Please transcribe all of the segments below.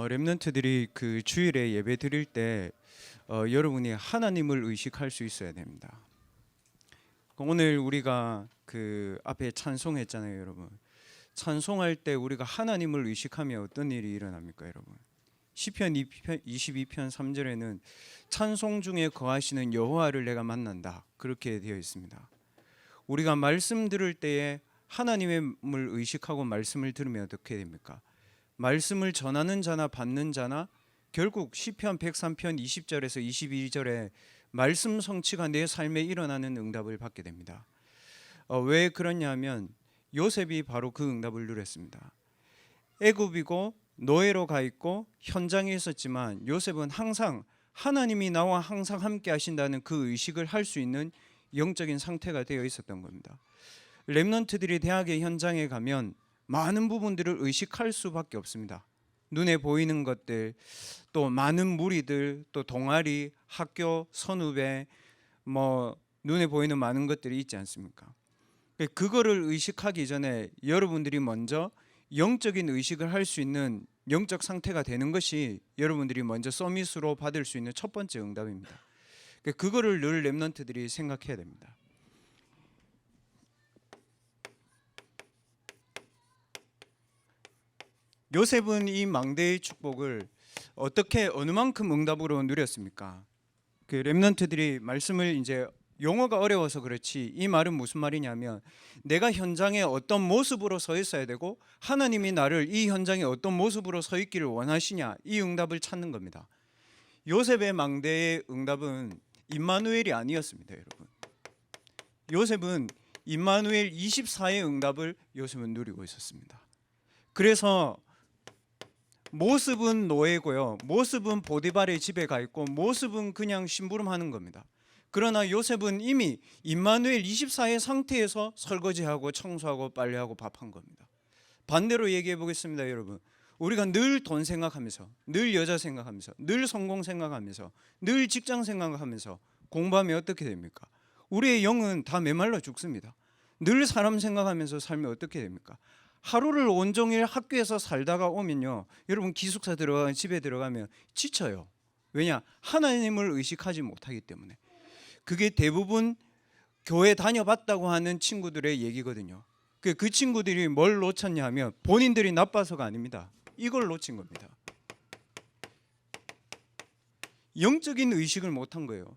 렘넌트들이 그 주일에 예배 드릴 때 여러분이 하나님을 의식할 수 있어야 됩니다. 오늘 우리가 그 앞에 찬송했잖아요, 여러분. 찬송할 때 우리가 하나님을 의식하면 어떤 일이 일어납니까, 여러분? 시편 22편 3절에는 찬송 중에 거하시는 여호와를 내가 만난다, 그렇게 되어 있습니다. 우리가 말씀 들을 때에 하나님을 의식하고 말씀을 들으면 어떻게 됩니까? 말씀을 전하는 자나 받는 자나 결국 시편 103편 20절에서 22절에 말씀 성취가 내 삶에 일어나는 응답을 받게 됩니다. 왜 그러냐면 요셉이 바로 그 응답을 누렸습니다. 애굽이고 노예로 가 있고 현장에 있었지만 요셉은 항상 하나님이 나와 항상 함께 하신다는 그 의식을 할 수 있는 영적인 상태가 되어 있었던 겁니다. 렘넌트들이 대학의 현장에 가면 많은 부분들을 의식할 수밖에 없습니다. 눈에 보이는 것들, 또 많은 무리들, 또 동아리, 학교, 선후배, 눈에 보이는 많은 것들이 있지 않습니까? 그거를 의식하기 전에 여러분들이 먼저 영적인 의식을 할 수 있는 영적 상태가 되는 것이 여러분들이 먼저 서밋으로 받을 수 있는 첫 번째 응답입니다. 그거를 늘 렘넌트들이 생각해야 됩니다. 요셉은 이 망대의 축복을 어떻게 어느 만큼 응답으로 누렸습니까? 그 렘넌트들이 말씀을 이제 용어가 어려워서 그렇지 이 말은 무슨 말이냐면 내가 현장에 어떤 모습으로 서 있어야 되고 하나님이 나를 이 현장에 어떤 모습으로 서 있기를 원하시냐, 이 응답을 찾는 겁니다. 요셉의 망대의 응답은 임마누엘이 아니었습니다, 여러분. 요셉은 임마누엘 24의 응답을 요셉은 누리고 있었습니다. 그래서 모습은 노예고요, 모습은 보디발의 집에 가 있고 모습은 그냥 심부름하는 겁니다. 그러나 요셉은 이미 임마누엘 24의 상태에서 설거지하고 청소하고 빨래하고 밥한 겁니다. 반대로 얘기해 보겠습니다, 여러분. 우리가 늘 돈 생각하면서, 늘 여자 생각하면서, 늘 성공 생각하면서, 늘 직장 생각하면서 공부하면 어떻게 됩니까? 우리의 영은 다 메말라 죽습니다. 늘 사람 생각하면서 살면 어떻게 됩니까? 하루를 온종일 학교에서 살다가 오면요, 여러분 기숙사 들어가면, 집에 들어가면 지쳐요. 왜냐? 하나님을 의식하지 못하기 때문에. 그게 대부분 교회 다녀봤다고 하는 친구들의 얘기거든요. 그 친구들이 뭘 놓쳤냐 하면 본인들이 나빠서가 아닙니다. 이걸 놓친 겁니다. 영적인 의식을 못한 거예요.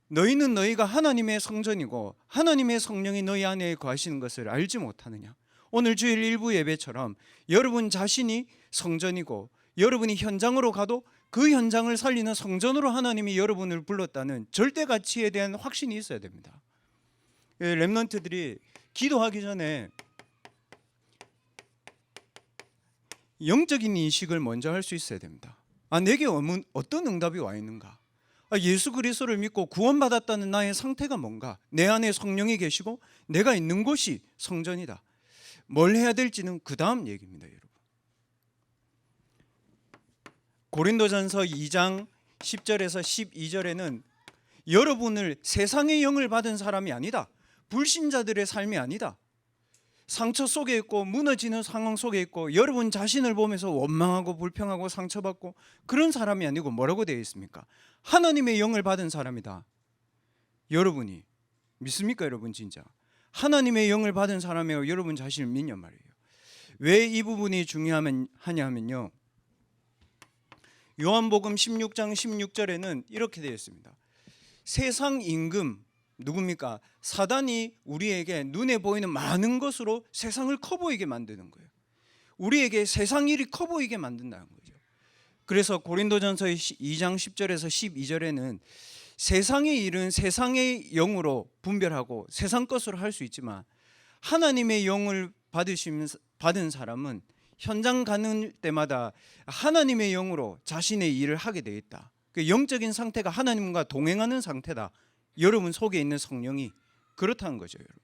너희는 너희가 하나님의 성전이고 하나님의 성령이 너희 안에 거하시는 것을 알지 못하느냐. 오늘 주일 일부 예배처럼 여러분 자신이 성전이고 여러분이 현장으로 가도 그 현장을 살리는 성전으로 하나님이 여러분을 불렀다는 절대 가치에 대한 확신이 있어야 됩니다. 렘넌트들이 기도하기 전에 영적인 인식을 먼저 할 수 있어야 됩니다. 내게 어떤 응답이 와 있는가? 예수 그리스도를 믿고 구원받았다는 나의 상태가 뭔가? 내 안에 성령이 계시고 내가 있는 곳이 성전이다. 뭘 해야 될지는 그 다음 얘기입니다, 여러분. 고린도전서 2장 10절에서 12절에는 여러분을 세상의 영을 받은 사람이 아니다, 불신자들의 삶이 아니다, 상처 속에 있고 무너지는 상황 속에 있고 여러분 자신을 보면서 원망하고 불평하고 상처받고 그런 사람이 아니고 뭐라고 되어 있습니까? 하나님의 영을 받은 사람이다. 여러분이 믿습니까, 여러분? 진짜 하나님의 영을 받은 사람이에요. 여러분 자신을 믿냔 말이에요. 왜 이 부분이 중요하냐면요, 요한복음 16장 16절에는 이렇게 되어 있습니다. 세상 임금 누굽니까? 사단이 우리에게 눈에 보이는 많은 것으로 세상을 커 보이게 만드는 거예요. 우리에게 세상 일이 커 보이게 만든다는 거죠. 그래서 고린도전서 2장 10절에서 12절에는 세상의 일은 세상의 영으로 분별하고 세상 것으로 할 수 있지만 하나님의 영을 받은 사람은 현장 가는 때마다 하나님의 영으로 자신의 일을 하게 되어 있다. 그 영적인 상태가 하나님과 동행하는 상태다. 여러분 속에 있는 성령이 그렇다는 거죠, 여러분.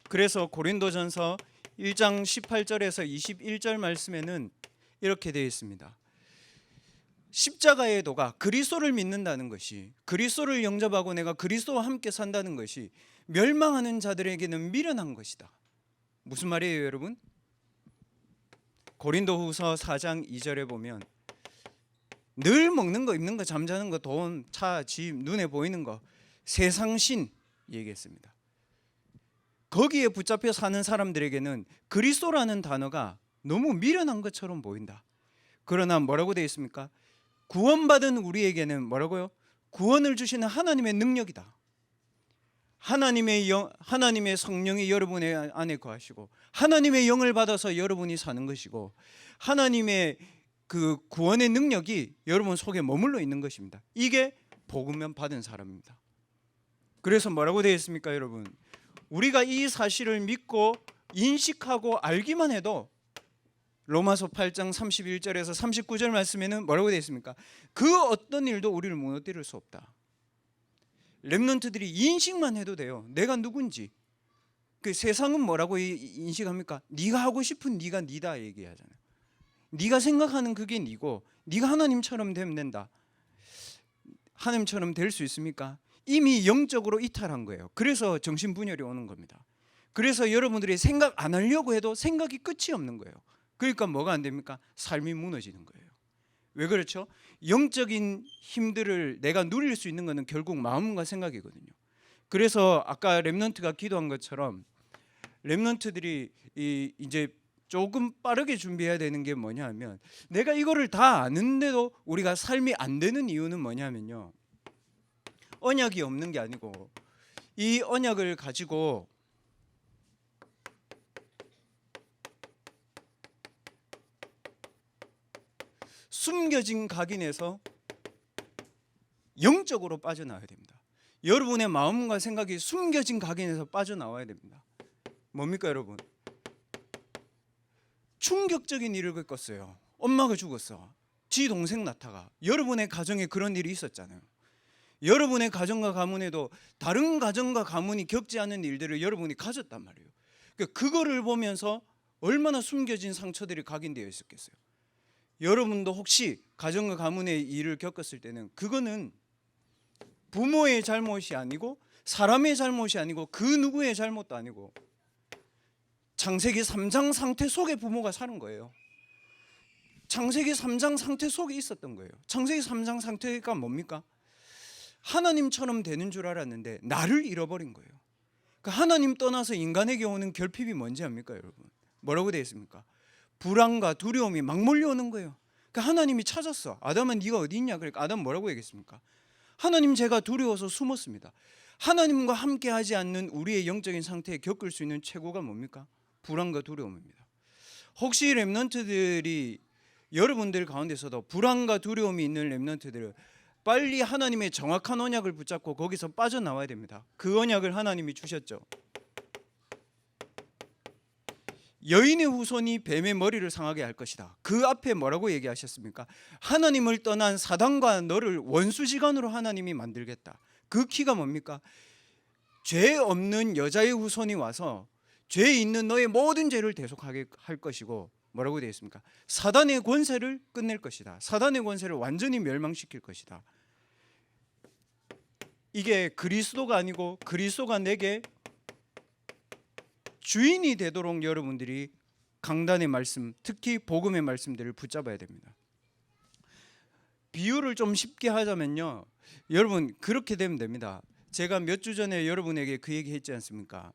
그래서 고린도전서 1장 18절에서 21절 말씀에는 이렇게 되어 있습니다. 십자가의 도가, 그리스도를 믿는다는 것이, 그리스도를 영접하고 내가 그리스도와 함께 산다는 것이 멸망하는 자들에게는 미련한 것이다. 무슨 말이에요, 여러분? 고린도후서 4장 2절에 보면 늘 먹는 거, 입는 거, 잠자는 거, 돈, 차, 집, 눈에 보이는 거, 세상신 얘기했습니다. 거기에 붙잡혀 사는 사람들에게는 그리스도라는 단어가 너무 미련한 것처럼 보인다. 그러나 뭐라고 되어 있습니까? 구원받은 우리에게는 뭐라고요? 구원을 주시는 하나님의 능력이다. 하나님의 성령이 여러분의 안에 거하시고 하나님의 영을 받아서 여러분이 사는 것이고 하나님의 그 구원의 능력이 여러분 속에 머물러 있는 것입니다. 이게 복음을 받은 사람입니다. 그래서 뭐라고 되어 있습니까, 여러분? 우리가 이 사실을 믿고 인식하고 알기만 해도 로마서 8장 31절에서 39절 말씀에는 뭐라고 되어 있습니까? 그 어떤 일도 우리를 무너뜨릴 수 없다. 렘넌트들이 인식만 해도 돼요. 내가 누군지. 그 세상은 뭐라고 인식합니까? 네가 하고 싶은 네가 니다 얘기하잖아요. 네가 생각하는 그게 네고 네가 하나님처럼 되면 된다. 하나님처럼 될 수 있습니까? 이미 영적으로 이탈한 거예요. 그래서 정신분열이 오는 겁니다. 그래서 여러분들이 생각 안 하려고 해도 생각이 끝이 없는 거예요. 그러니까 뭐가 안 됩니까? 삶이 무너지는 거예요. 왜 그렇죠? 영적인 힘들을 내가 누릴 수 있는 것은 결국 마음과 생각이거든요. 그래서 아까 렘넌트가 기도한 것처럼 렘넌트들이 이제 조금 빠르게 준비해야 되는 게 뭐냐면, 내가 이거를 다 아는데도 우리가 삶이 안 되는 이유는 뭐냐면요, 언약이 없는 게 아니고 이 언약을 가지고 숨겨진 각인에서 영적으로 빠져나와야 됩니다. 여러분의 마음과 생각이 숨겨진 각인에서 빠져나와야 됩니다. 뭡니까 여러분? 충격적인 일을 겪었어요. 엄마가 죽었어. 지 동생 낳다가. 여러분의 가정에 그런 일이 있었잖아요. 여러분의 가정과 가문에도 다른 가정과 가문이 겪지 않은 일들을 여러분이 가졌단 말이에요. 그거를 보면서 얼마나 숨겨진 상처들이 각인되어 있었겠어요. 여러분도 혹시 가정과 가문의 일을 겪었을 때는 그거는 부모의 잘못이 아니고 사람의 잘못이 아니고 그 누구의 잘못도 아니고 창세기 3장 상태 속에 부모가 사는 거예요. 창세기 3장 상태 속에 있었던 거예요. 창세기 3장 상태가 뭡니까? 하나님처럼 되는 줄 알았는데 나를 잃어버린 거예요. 하나님 떠나서 인간에게 오는 결핍이 뭔지 압니까 여러분? 뭐라고 되어 있습니까? 불안과 두려움이 막 몰려오는 거예요. 하나님이 찾았어. 아담아 네가 어디 있냐? 그러니까 아담 뭐라고 얘기했습니까? 하나님 제가 두려워서 숨었습니다. 하나님과 함께하지 않는 우리의 영적인 상태에 겪을 수 있는 최고가 뭡니까? 불안과 두려움입니다. 혹시 렘넌트들이 여러분들 가운데서도 불안과 두려움이 있는 렘넌트들을 빨리 하나님의 정확한 언약을 붙잡고 거기서 빠져나와야 됩니다. 그 언약을 하나님이 주셨죠. 여인의 후손이 뱀의 머리를 상하게 할 것이다. 그 앞에 뭐라고 얘기하셨습니까? 하나님을 떠난 사단과 너를 원수지간으로 하나님이 만들겠다. 그 키가 뭡니까? 죄 없는 여자의 후손이 와서 죄 있는 너의 모든 죄를 대속하게 할 것이고 뭐라고 되어 있습니까? 사단의 권세를 끝낼 것이다. 사단의 권세를 완전히 멸망시킬 것이다. 이게 그리스도가 아니고 그리스도가 내게 주인이 되도록 여러분들이 강단의 말씀, 특히 복음의 말씀들을 붙잡아야 됩니다. 비유를 좀 쉽게 하자면요, 여러분 그렇게 되면 됩니다. 제가 몇 주 전에 여러분에게 그 얘기 했지 않습니까?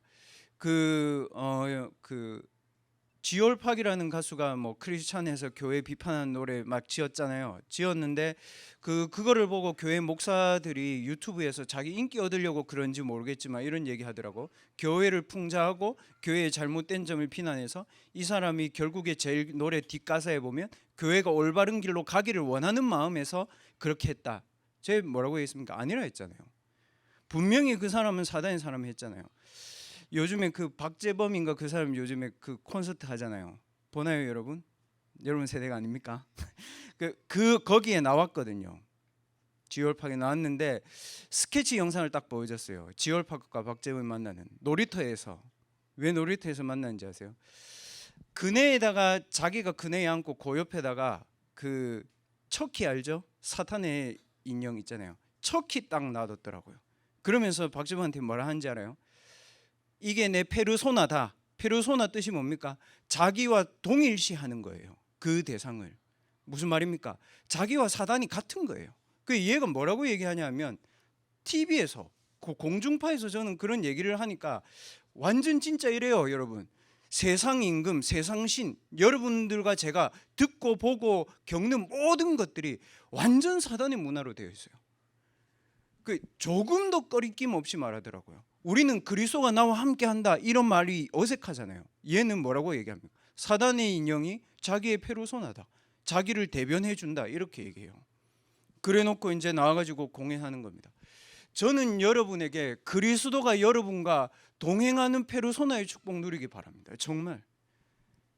지올팍이라는 가수가 뭐 크리스찬에서 교회 비판하는 노래 막 지었잖아요. 지었는데 그거를 보고 교회 목사들이 유튜브에서 자기 인기 얻으려고 그런지 모르겠지만 이런 얘기 하더라고. 교회를 풍자하고 교회의 잘못된 점을 비난해서 이 사람이 결국에 제일 노래 뒷가사에 보면 교회가 올바른 길로 가기를 원하는 마음에서 그렇게 했다. 제 뭐라고 했습니까? 아니라 했잖아요. 분명히 그 사람은 사단의 사람이 했잖아요. 요즘에 그 박재범인가 그 사람 요즘에 그 콘서트 하잖아요. 보나요 여러분? 여러분 세대가 아닙니까? 거기에 나왔거든요. 지올팍에 나왔는데 스케치 영상을 딱 보여줬어요. 지올팍과 박재범이 만나는 놀이터에서. 왜 놀이터에서 만나는지 아세요? 그네에다가 자기가 그네에 앉고 그 옆에다가 그 척키 알죠? 사탄의 인형 있잖아요. 척키 딱 놔뒀더라고요. 그러면서 박재범한테 뭐라 하는지 알아요? 이게 내 페르소나다. 페르소나 뜻이 뭡니까? 자기와 동일시하는 거예요. 그 대상을. 무슨 말입니까? 자기와 사단이 같은 거예요. 그 얘가 뭐라고 얘기하냐면 TV에서 그 공중파에서 저는 그런 얘기를 하니까 완전 진짜 이래요, 여러분. 세상 임금, 세상 신, 여러분들과 제가 듣고 보고 겪는 모든 것들이 완전 사단의 문화로 되어 있어요. 그 조금도 꺼리낌 없이 말하더라고요. 우리는 그리스도가 나와 함께한다 이런 말이 어색하잖아요. 얘는 뭐라고 얘기합니까? 사단의 인형이 자기의 페르소나다, 자기를 대변해 준다 이렇게 얘기해요. 그래놓고 이제 나와가지고 공연하는 겁니다. 저는 여러분에게 그리스도가 여러분과 동행하는 페르소나의 축복 누리기 바랍니다. 정말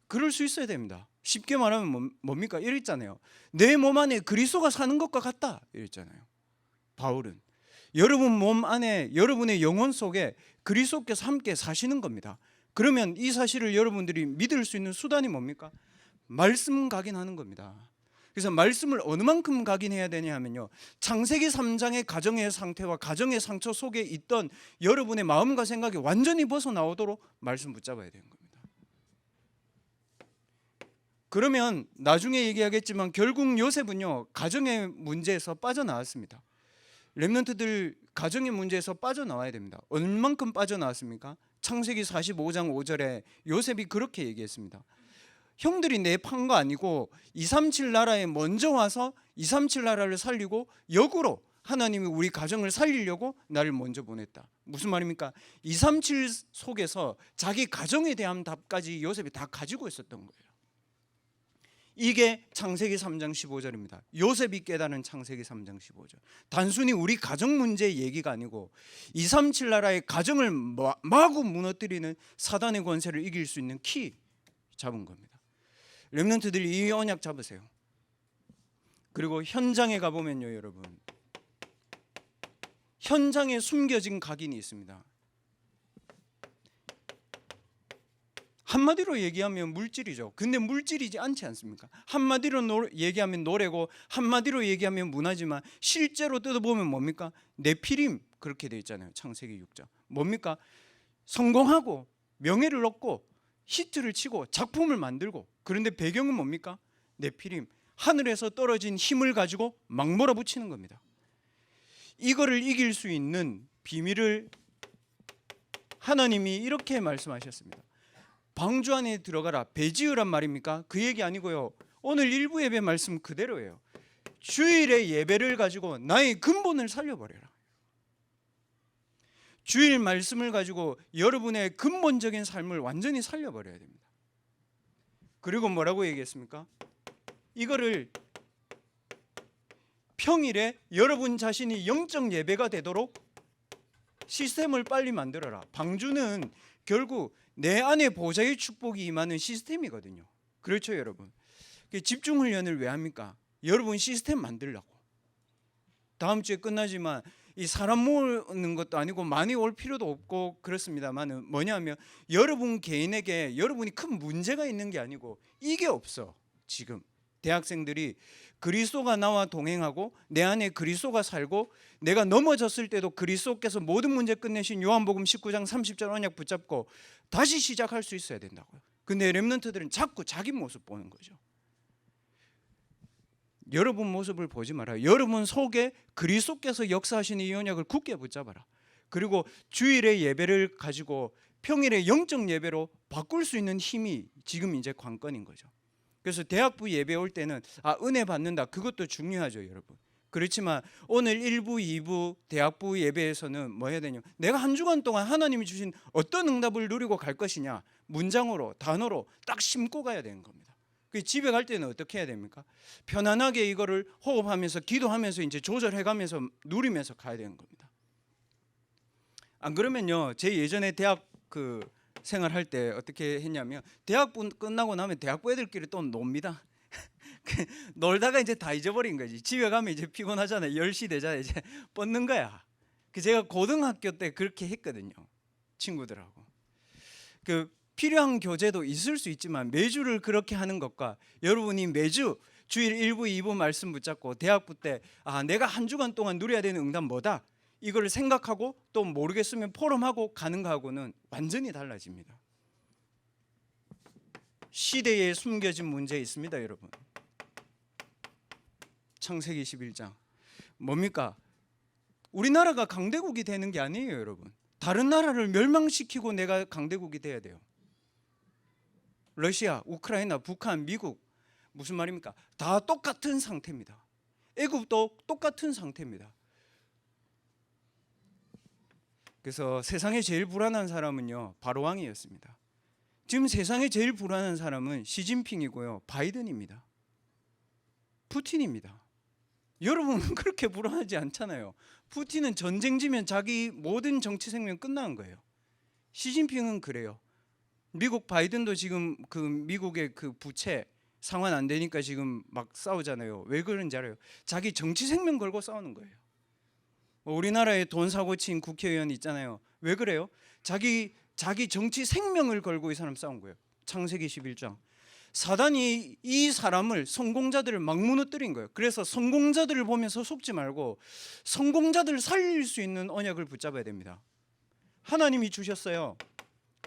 그럴 수 있어야 됩니다. 쉽게 말하면 뭡니까? 이랬잖아요. 내 몸 안에 그리스도가 사는 것과 같다 이랬잖아요. 바울은 여러분 몸 안에, 여러분의 영혼 속에 그리스도께서 함께 사시는 겁니다. 그러면 이 사실을 여러분들이 믿을 수 있는 수단이 뭡니까? 말씀 각인하는 겁니다. 그래서 말씀을 어느 만큼 각인해야 되냐 하면요, 창세기 3장의 가정의 상태와 가정의 상처 속에 있던 여러분의 마음과 생각이 완전히 벗어나오도록 말씀 붙잡아야 되는 겁니다. 그러면 나중에 얘기하겠지만 결국 요셉은요, 가정의 문제에서 빠져나왔습니다. 렘넌트들 가정의 문제에서 빠져나와야 됩니다. 얼만큼 빠져나왔습니까? 창세기 45장 5절에 요셉이 그렇게 얘기했습니다. 형들이 내 판 거 아니고 237 나라에 먼저 와서 237 나라를 살리고 역으로 하나님이 우리 가정을 살리려고 나를 먼저 보냈다. 무슨 말입니까? 237 속에서 자기 가정에 대한 답까지 요셉이 다 가지고 있었던 거예요. 이게 창세기 3장 15절입니다. 요셉이 깨달은 창세기 3장 15절. 단순히 우리 가정 문제 얘기가 아니고 237 나라의 가정을 마구 무너뜨리는 사단의 권세를 이길 수 있는 키 잡은 겁니다. 렘넌트들이 이 언약 잡으세요. 그리고 현장에 가보면요, 여러분, 현장에 숨겨진 각인이 있습니다. 한마디로 얘기하면 물질이죠. 근데 물질이지 않지 않습니까? 한마디로 얘기하면 노래고 한마디로 얘기하면 문화지만 실제로 뜯어보면 뭡니까? 네피림 그렇게 되어 있잖아요. 창세기 6장. 뭡니까? 성공하고 명예를 얻고 히트를 치고 작품을 만들고, 그런데 배경은 뭡니까? 네피림, 하늘에서 떨어진 힘을 가지고 막 몰아붙이는 겁니다. 이거를 이길 수 있는 비밀을 하나님이 이렇게 말씀하셨습니다. 방주 안에 들어가라, 배 지으란 말입니까? 그 얘기 아니고요, 오늘 일부 예배 말씀 그대로예요. 주일의 예배를 가지고 나의 근본을 살려버려라. 주일 말씀을 가지고 여러분의 근본적인 삶을 완전히 살려버려야 됩니다. 그리고 뭐라고 얘기했습니까? 이거를 평일에 여러분 자신이 영적 예배가 되도록 시스템을 빨리 만들어라. 방주는 결국 내 안에 보좌의 축복이 임하는 시스템이거든요. 그렇죠, 여러분? 집중 훈련을 왜 합니까? 여러분 시스템 만들려고. 다음 주에 끝나지만 이 사람 모으는 것도 아니고 많이 올 필요도 없고 그렇습니다만 뭐냐면 여러분 개인에게 여러분이 큰 문제가 있는 게 아니고 이게 없어. 지금 대학생들이 그리스도가 나와 동행하고 내 안에 그리스도가 살고 내가 넘어졌을 때도 그리스도께서 모든 문제 끝내신 요한복음 19장 30절 언약 붙잡고 다시 시작할 수 있어야 된다고요. 근데 렘넌트들은 자꾸 자기 모습 보는 거죠. 여러분 모습을 보지 마라. 여러분 속에 그리스도께서 역사하시는 이 언약을 굳게 붙잡아라. 그리고 주일의 예배를 가지고 평일의 영적 예배로 바꿀 수 있는 힘이 지금 이제 관건인 거죠. 그래서 대학부 예배 올 때는 은혜 받는다, 그것도 중요하죠, 여러분. 그렇지만 오늘 1부, 2부 대학부 예배에서는 뭐 해야 되냐, 내가 한 주간 동안 하나님이 주신 어떤 응답을 누리고 갈 것이냐, 문장으로 단어로 딱 심고 가야 되는 겁니다. 집에 갈 때는 어떻게 해야 됩니까? 편안하게 이거를 호흡하면서 기도하면서 이제 조절해가면서 누리면서 가야 되는 겁니다. 안 그러면요, 제 예전에 대학 생활할 때 어떻게 했냐면 대학부 끝나고 나면 대학부 애들끼리 또 놉니다. 놀다가 이제 다 잊어버린 거지. 집에 가면 이제 피곤하잖아요. 10시 되잖아요. 이제 뻗는 거야. 제가 고등학교 때 그렇게 했거든요, 친구들하고. 필요한 교제도 있을 수 있지만 매주를 그렇게 하는 것과 여러분이 매주 주일 1부, 2부 말씀 붙잡고 대학부 때 내가 한 주간 동안 누려야 되는 응답 뭐다, 이걸 생각하고 또 모르겠으면 포럼하고 가는 거하고는 완전히 달라집니다. 시대에 숨겨진 문제 있습니다, 여러분. 창세기 11장. 뭡니까? 우리나라가 강대국이 되는 게 아니에요, 여러분. 다른 나라를 멸망시키고 내가 강대국이 돼야 돼요. 러시아, 우크라이나, 북한, 미국, 무슨 말입니까? 다 똑같은 상태입니다. 애굽도 똑같은 상태입니다. 그래서 세상에 제일 불안한 사람은요, 바로 왕이었습니다. 지금 세상에 제일 불안한 사람은 시진핑이고요, 바이든입니다. 푸틴입니다. 여러분은 그렇게 불안하지 않잖아요. 푸틴은 전쟁지면 자기 모든 정치 생명 끝나는 거예요. 시진핑은 그래요. 미국 바이든도 지금 그 미국의 그 부채 상환 안 되니까 지금 막 싸우잖아요. 왜 그런지 알아요? 자기 정치 생명 걸고 싸우는 거예요. 우리나라에 돈 사고 친 국회의원 있잖아요. 왜 그래요? 자기 정치 생명을 걸고 이 사람 싸운 거예요. 창세기 11장. 사단이 이 사람을, 성공자들을 막 무너뜨린 거예요. 그래서 성공자들을 보면서 속지 말고 성공자들을 살릴 수 있는 언약을 붙잡아야 됩니다. 하나님이 주셨어요.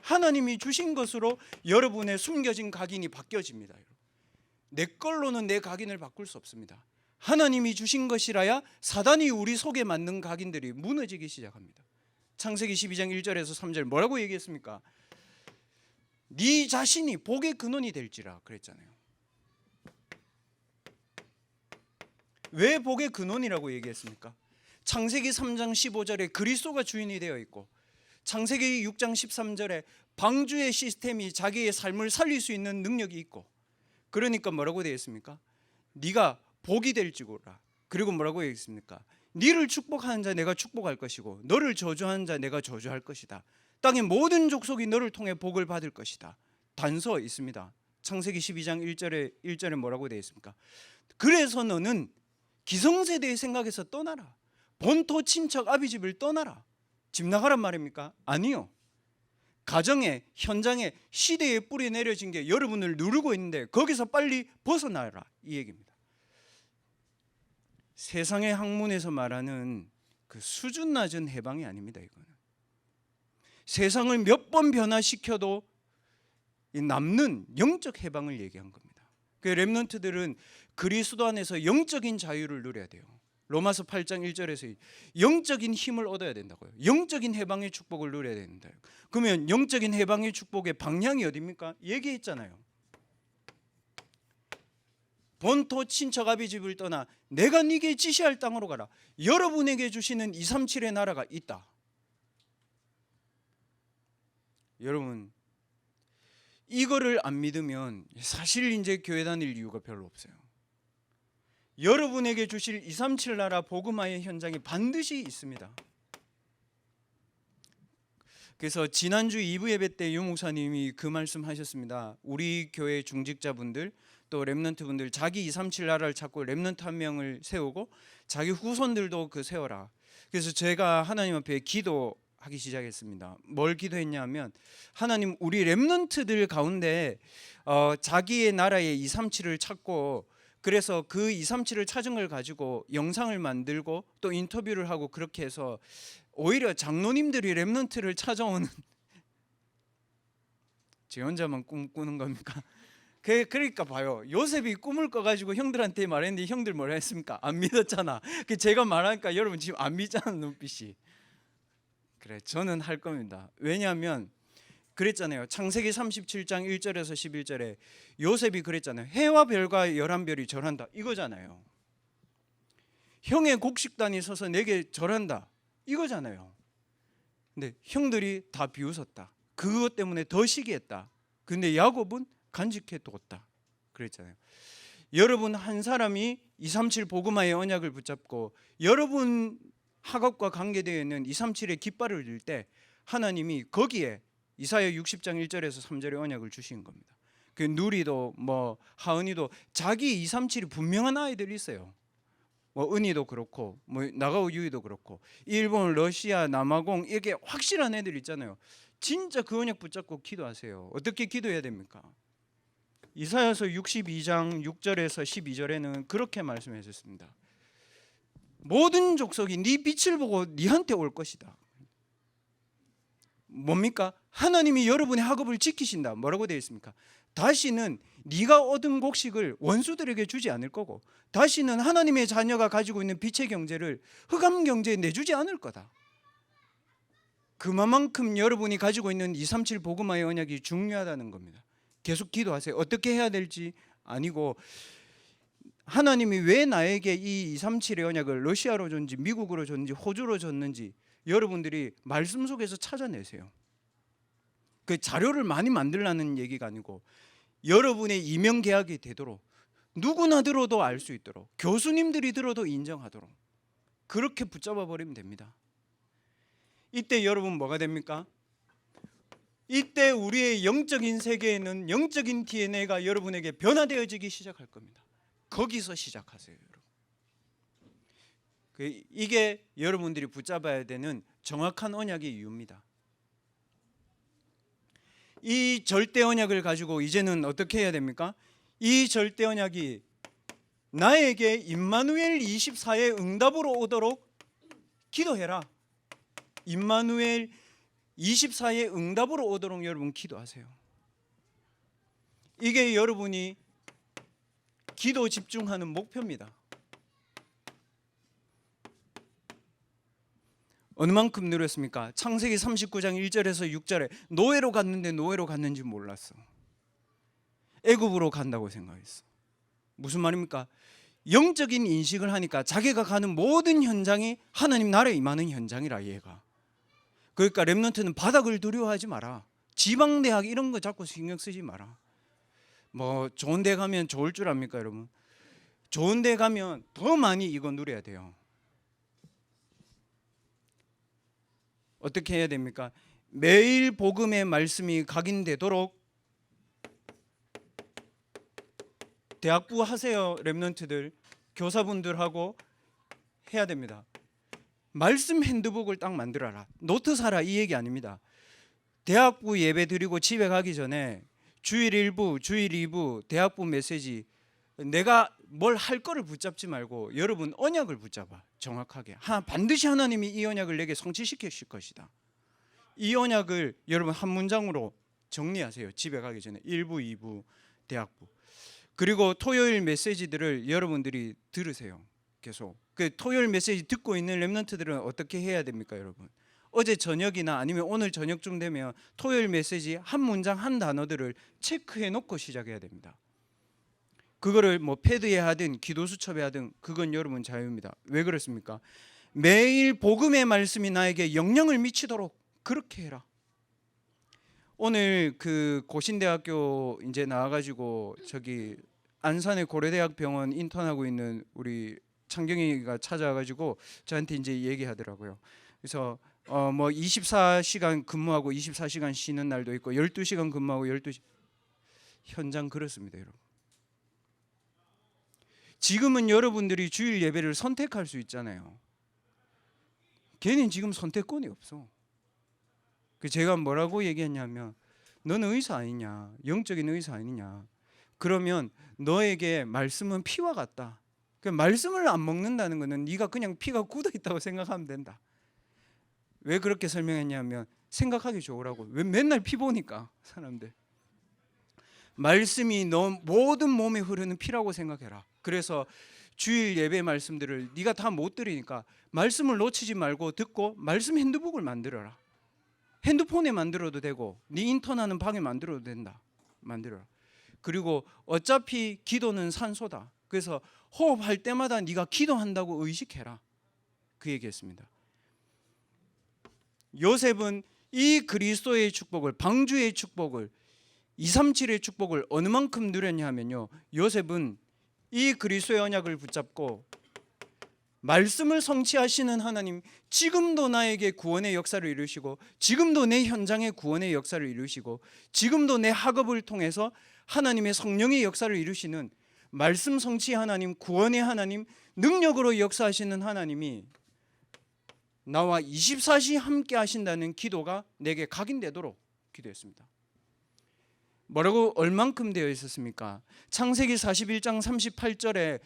하나님이 주신 것으로 여러분의 숨겨진 각인이 바뀌어집니다. 내 걸로는 내 각인을 바꿀 수 없습니다. 하나님이 주신 것이라야 사단이 우리 속에 만든 각인들이 무너지기 시작합니다. 창세기 12장 1절에서 3절 뭐라고 얘기했습니까? 네 자신이 복의 근원이 될지라 그랬잖아요. 왜 복의 근원이라고 얘기했습니까? 창세기 3장 15절에 그리스도가 주인이 되어 있고, 창세기 6장 13절에 방주의 시스템이 자기의 삶을 살릴 수 있는 능력이 있고, 그러니까 뭐라고 되어 있습니까? 네가 복이 될지고라. 그리고 뭐라고 얘기했습니까? 네를 축복하는 자 내가 축복할 것이고 너를 저주하는 자 내가 저주할 것이다. 땅의 모든 족속이 너를 통해 복을 받을 것이다. 단서 있습니다. 창세기 12장 1절에 뭐라고 되어 있습니까? 그래서 너는 기성세대의 생각에서 떠나라. 본토 친척 아비집을 떠나라. 집 나가란 말입니까? 아니요. 가정에, 현장에, 시대에 뿌리 내려진 게 여러분을 누르고 있는데 거기서 빨리 벗어나라, 이 얘기입니다. 세상의 학문에서 말하는 그 수준 낮은 해방이 아닙니다. 이거는 세상을 몇 번 변화시켜도 남는 영적 해방을 얘기한 겁니다. 그 렘넌트들은 그리스도 안에서 영적인 자유를 누려야 돼요. 로마서 8장 1절에서 영적인 힘을 얻어야 된다고요. 영적인 해방의 축복을 누려야 된다. 그러면 영적인 해방의 축복의 방향이 어디입니까? 얘기했잖아요. 본토 친척 아비집을 떠나 내가 네게 지시할 땅으로 가라. 여러분에게 주시는 237의 나라가 있다. 여러분, 이거를 안 믿으면 사실 이제 교회 다닐 이유가 별로 없어요. 여러분에게 주실 237 나라 복음화의 현장이 반드시 있습니다. 그래서 지난주 2부 예배 때 유 목사님이 그 말씀 하셨습니다. 우리 교회 중직자분들 또 렘넌트분들 자기 237 나라를 찾고 렘넌트 한 명을 세우고 자기 후손들도 그 세워라. 그래서 제가 하나님 앞에 기도하기 시작했습니다. 뭘 기도했냐면, 하나님, 우리 렘넌트들 가운데 자기의 나라의 237을 찾고, 그래서 그 237을 찾은 걸 가지고 영상을 만들고 또 인터뷰를 하고, 그렇게 해서 오히려 장로님들이 렘넌트를 찾아오는 제 혼자만 꿈꾸는 겁니까? 그러니까 봐요. 요셉이 꿈을 꿔가지고 형들한테 말했는데 형들 뭐라 했습니까? 안 믿었잖아. 제가 말하니까 여러분 지금 안 믿잖아, 눈빛이. 그래, 저는 할 겁니다. 왜냐하면 그랬잖아요. 창세기 37장 1절에서 11절에 요셉이 그랬잖아요. 해와 별과 11별이 절한다, 이거잖아요. 형의 곡식단이 서서 내게 절한다, 이거잖아요. 근데 형들이 다 비웃었다. 그것 때문에 더 시기했다. 근데 야곱은 간직해 뒀다, 그랬잖아요. 여러분 한 사람이 237 복음화의 언약을 붙잡고 여러분 학업과 관계되어 있는 237의 깃발을 들 때 하나님이 거기에 이사야 60장 1절에서 3절의 언약을 주신 겁니다. 그 누리도 뭐 하은이도 자기 237이 분명한 아이들이 있어요. 뭐 은희도 그렇고 뭐 나가오 유이도 그렇고 일본, 러시아, 남아공, 이게 확실한 애들 있잖아요. 진짜 그 언약 붙잡고 기도하세요. 어떻게 기도해야 됩니까? 이사야서 62장 6절에서 12절에는 그렇게 말씀하셨습니다. 모든 족속이 네 빛을 보고 네한테 올 것이다. 뭡니까? 하나님이 여러분의 학업을 지키신다. 뭐라고 되어 있습니까? 다시는 네가 얻은 곡식을 원수들에게 주지 않을 거고, 다시는 하나님의 자녀가 가지고 있는 빛의 경제를 흑암 경제에 내주지 않을 거다. 그만큼 여러분이 가지고 있는 237 복음화의 언약이 중요하다는 겁니다. 계속 기도하세요. 어떻게 해야 될지 아니고, 하나님이 왜 나에게 이 237의 언약을 러시아로 줬는지 미국으로 줬는지 호주로 줬는지 여러분들이 말씀 속에서 찾아내세요. 그 자료를 많이 만들라는 얘기가 아니고, 여러분의 이명 계약이 되도록, 누구나 들어도 알 수 있도록, 교수님들이 들어도 인정하도록 그렇게 붙잡아 버리면 됩니다. 이때 여러분 뭐가 됩니까? 이때 우리의 영적인 세계에는 영적인 DNA가 여러분에게 변화되어지기 시작할 겁니다. 거기서 시작하세요, 여러분. 이게 여러분들이 붙잡아야 되는 정확한 언약의 이유입니다. 이 절대 언약을 가지고 이제는 어떻게 해야 됩니까? 이 절대 언약이 나에게 임마누엘 24의 응답으로 오도록 기도해라. 임마누엘 24의 응답으로 오도록 여러분 기도하세요. 이게 여러분이 기도 집중하는 목표입니다. 어느 만큼 누렸습니까? 창세기 39장 1절에서 6절에 노예로 갔는데 노예로 갔는지 몰랐어. 애굽으로 간다고 생각했어. 무슨 말입니까? 영적인 인식을 하니까 자기가 가는 모든 현장이 하나님 나라에 임하는 현장이라, 얘가. 그러니까 렘넌트는 바닥을 두려워하지 마라. 지방대학 이런 거 자꾸 신경 쓰지 마라. 뭐 좋은 데 가면 좋을 줄 압니까, 여러분? 좋은 데 가면 더 많이 이거 누려야 돼요. 어떻게 해야 됩니까? 매일 복음의 말씀이 각인되도록 대학부 하세요, 렘넌트들. 교사분들하고 해야 됩니다. 말씀 핸드북을 딱 만들어라. 노트 사라, 이 얘기 아닙니다. 대학부 예배 드리고 집에 가기 전에 주일 1부, 주일 2부 대학부 메시지, 내가 뭘 할 거를 붙잡지 말고 여러분 언약을 붙잡아. 정확하게 반드시 하나님이 이 언약을 내게 성취시키실 것이다. 이 언약을 여러분 한 문장으로 정리하세요. 집에 가기 전에 1부, 2부 대학부. 그리고 토요일 메시지들을 여러분들이 들으세요. 계속 그 토요일 메시지 듣고 있는 렘넌트들은 어떻게 해야 됩니까, 여러분? 어제 저녁이나 아니면 오늘 저녁쯤 되면 토요일 메시지 한 문장 한 단어들을 체크해 놓고 시작해야 됩니다. 그거를 뭐 패드에 하든 기도 수첩에 하든 그건 여러분 자유입니다. 왜 그렇습니까? 매일 복음의 말씀이 나에게 영향을 미치도록 그렇게 해라. 오늘 그 고신대학교 이제 나와가지고 저기 안산의 고려대학병원 인턴하고 있는 우리 창경이가 찾아와가지고 저한테 이제 얘기하더라고요. 그래서 뭐 24시간 근무하고 24시간 쉬는 날도 있고 12시간 근무하고 12시 현장 그렇습니다, 여러분. 지금은 여러분들이 주일 예배를 선택할 수 있잖아요. 걔는 지금 선택권이 없어. 제가 뭐라고 얘기했냐면, 너는 의사 아니냐, 영적인 의사 아니냐. 그러면 너에게 말씀은 피와 같다. 말씀을 안 먹는다는 것은 네가 그냥 피가 굳어 있다고 생각하면 된다. 왜 그렇게 설명했냐면 생각하기 좋으라고. 왜 맨날 피 보니까 사람들. 말씀이 너 모든 몸에 흐르는 피라고 생각해라. 그래서 주일 예배 말씀들을 네가 다 못 들으니까 말씀을 놓치지 말고 듣고 말씀 핸드북을 만들어라. 핸드폰에 만들어도 되고 네 인턴하는 방에 만들어도 된다. 만들어라. 그리고 어차피 기도는 산소다. 그래서 호흡할 때마다 네가 기도한다고 의식해라. 그 얘기했습니다. 요셉은 이 그리스도의 축복을, 방주의 축복을, 237의 축복을 어느 만큼 누렸냐 하면요, 요셉은 이 그리스도의 언약을 붙잡고 말씀을 성취하시는 하나님, 지금도 나에게 구원의 역사를 이루시고 지금도 내 현장에 구원의 역사를 이루시고 지금도 내 학업을 통해서 하나님의 성령의 역사를 이루시는 말씀 성취 하나님, 구원의 하나님, 능력으로 역사하시는 하나님이 나와 24시 함께 하신다는 기도가 내게 각인되도록 기도했습니다. 뭐라고 얼만큼 되어 있었습니까? 창세기 41장 38절에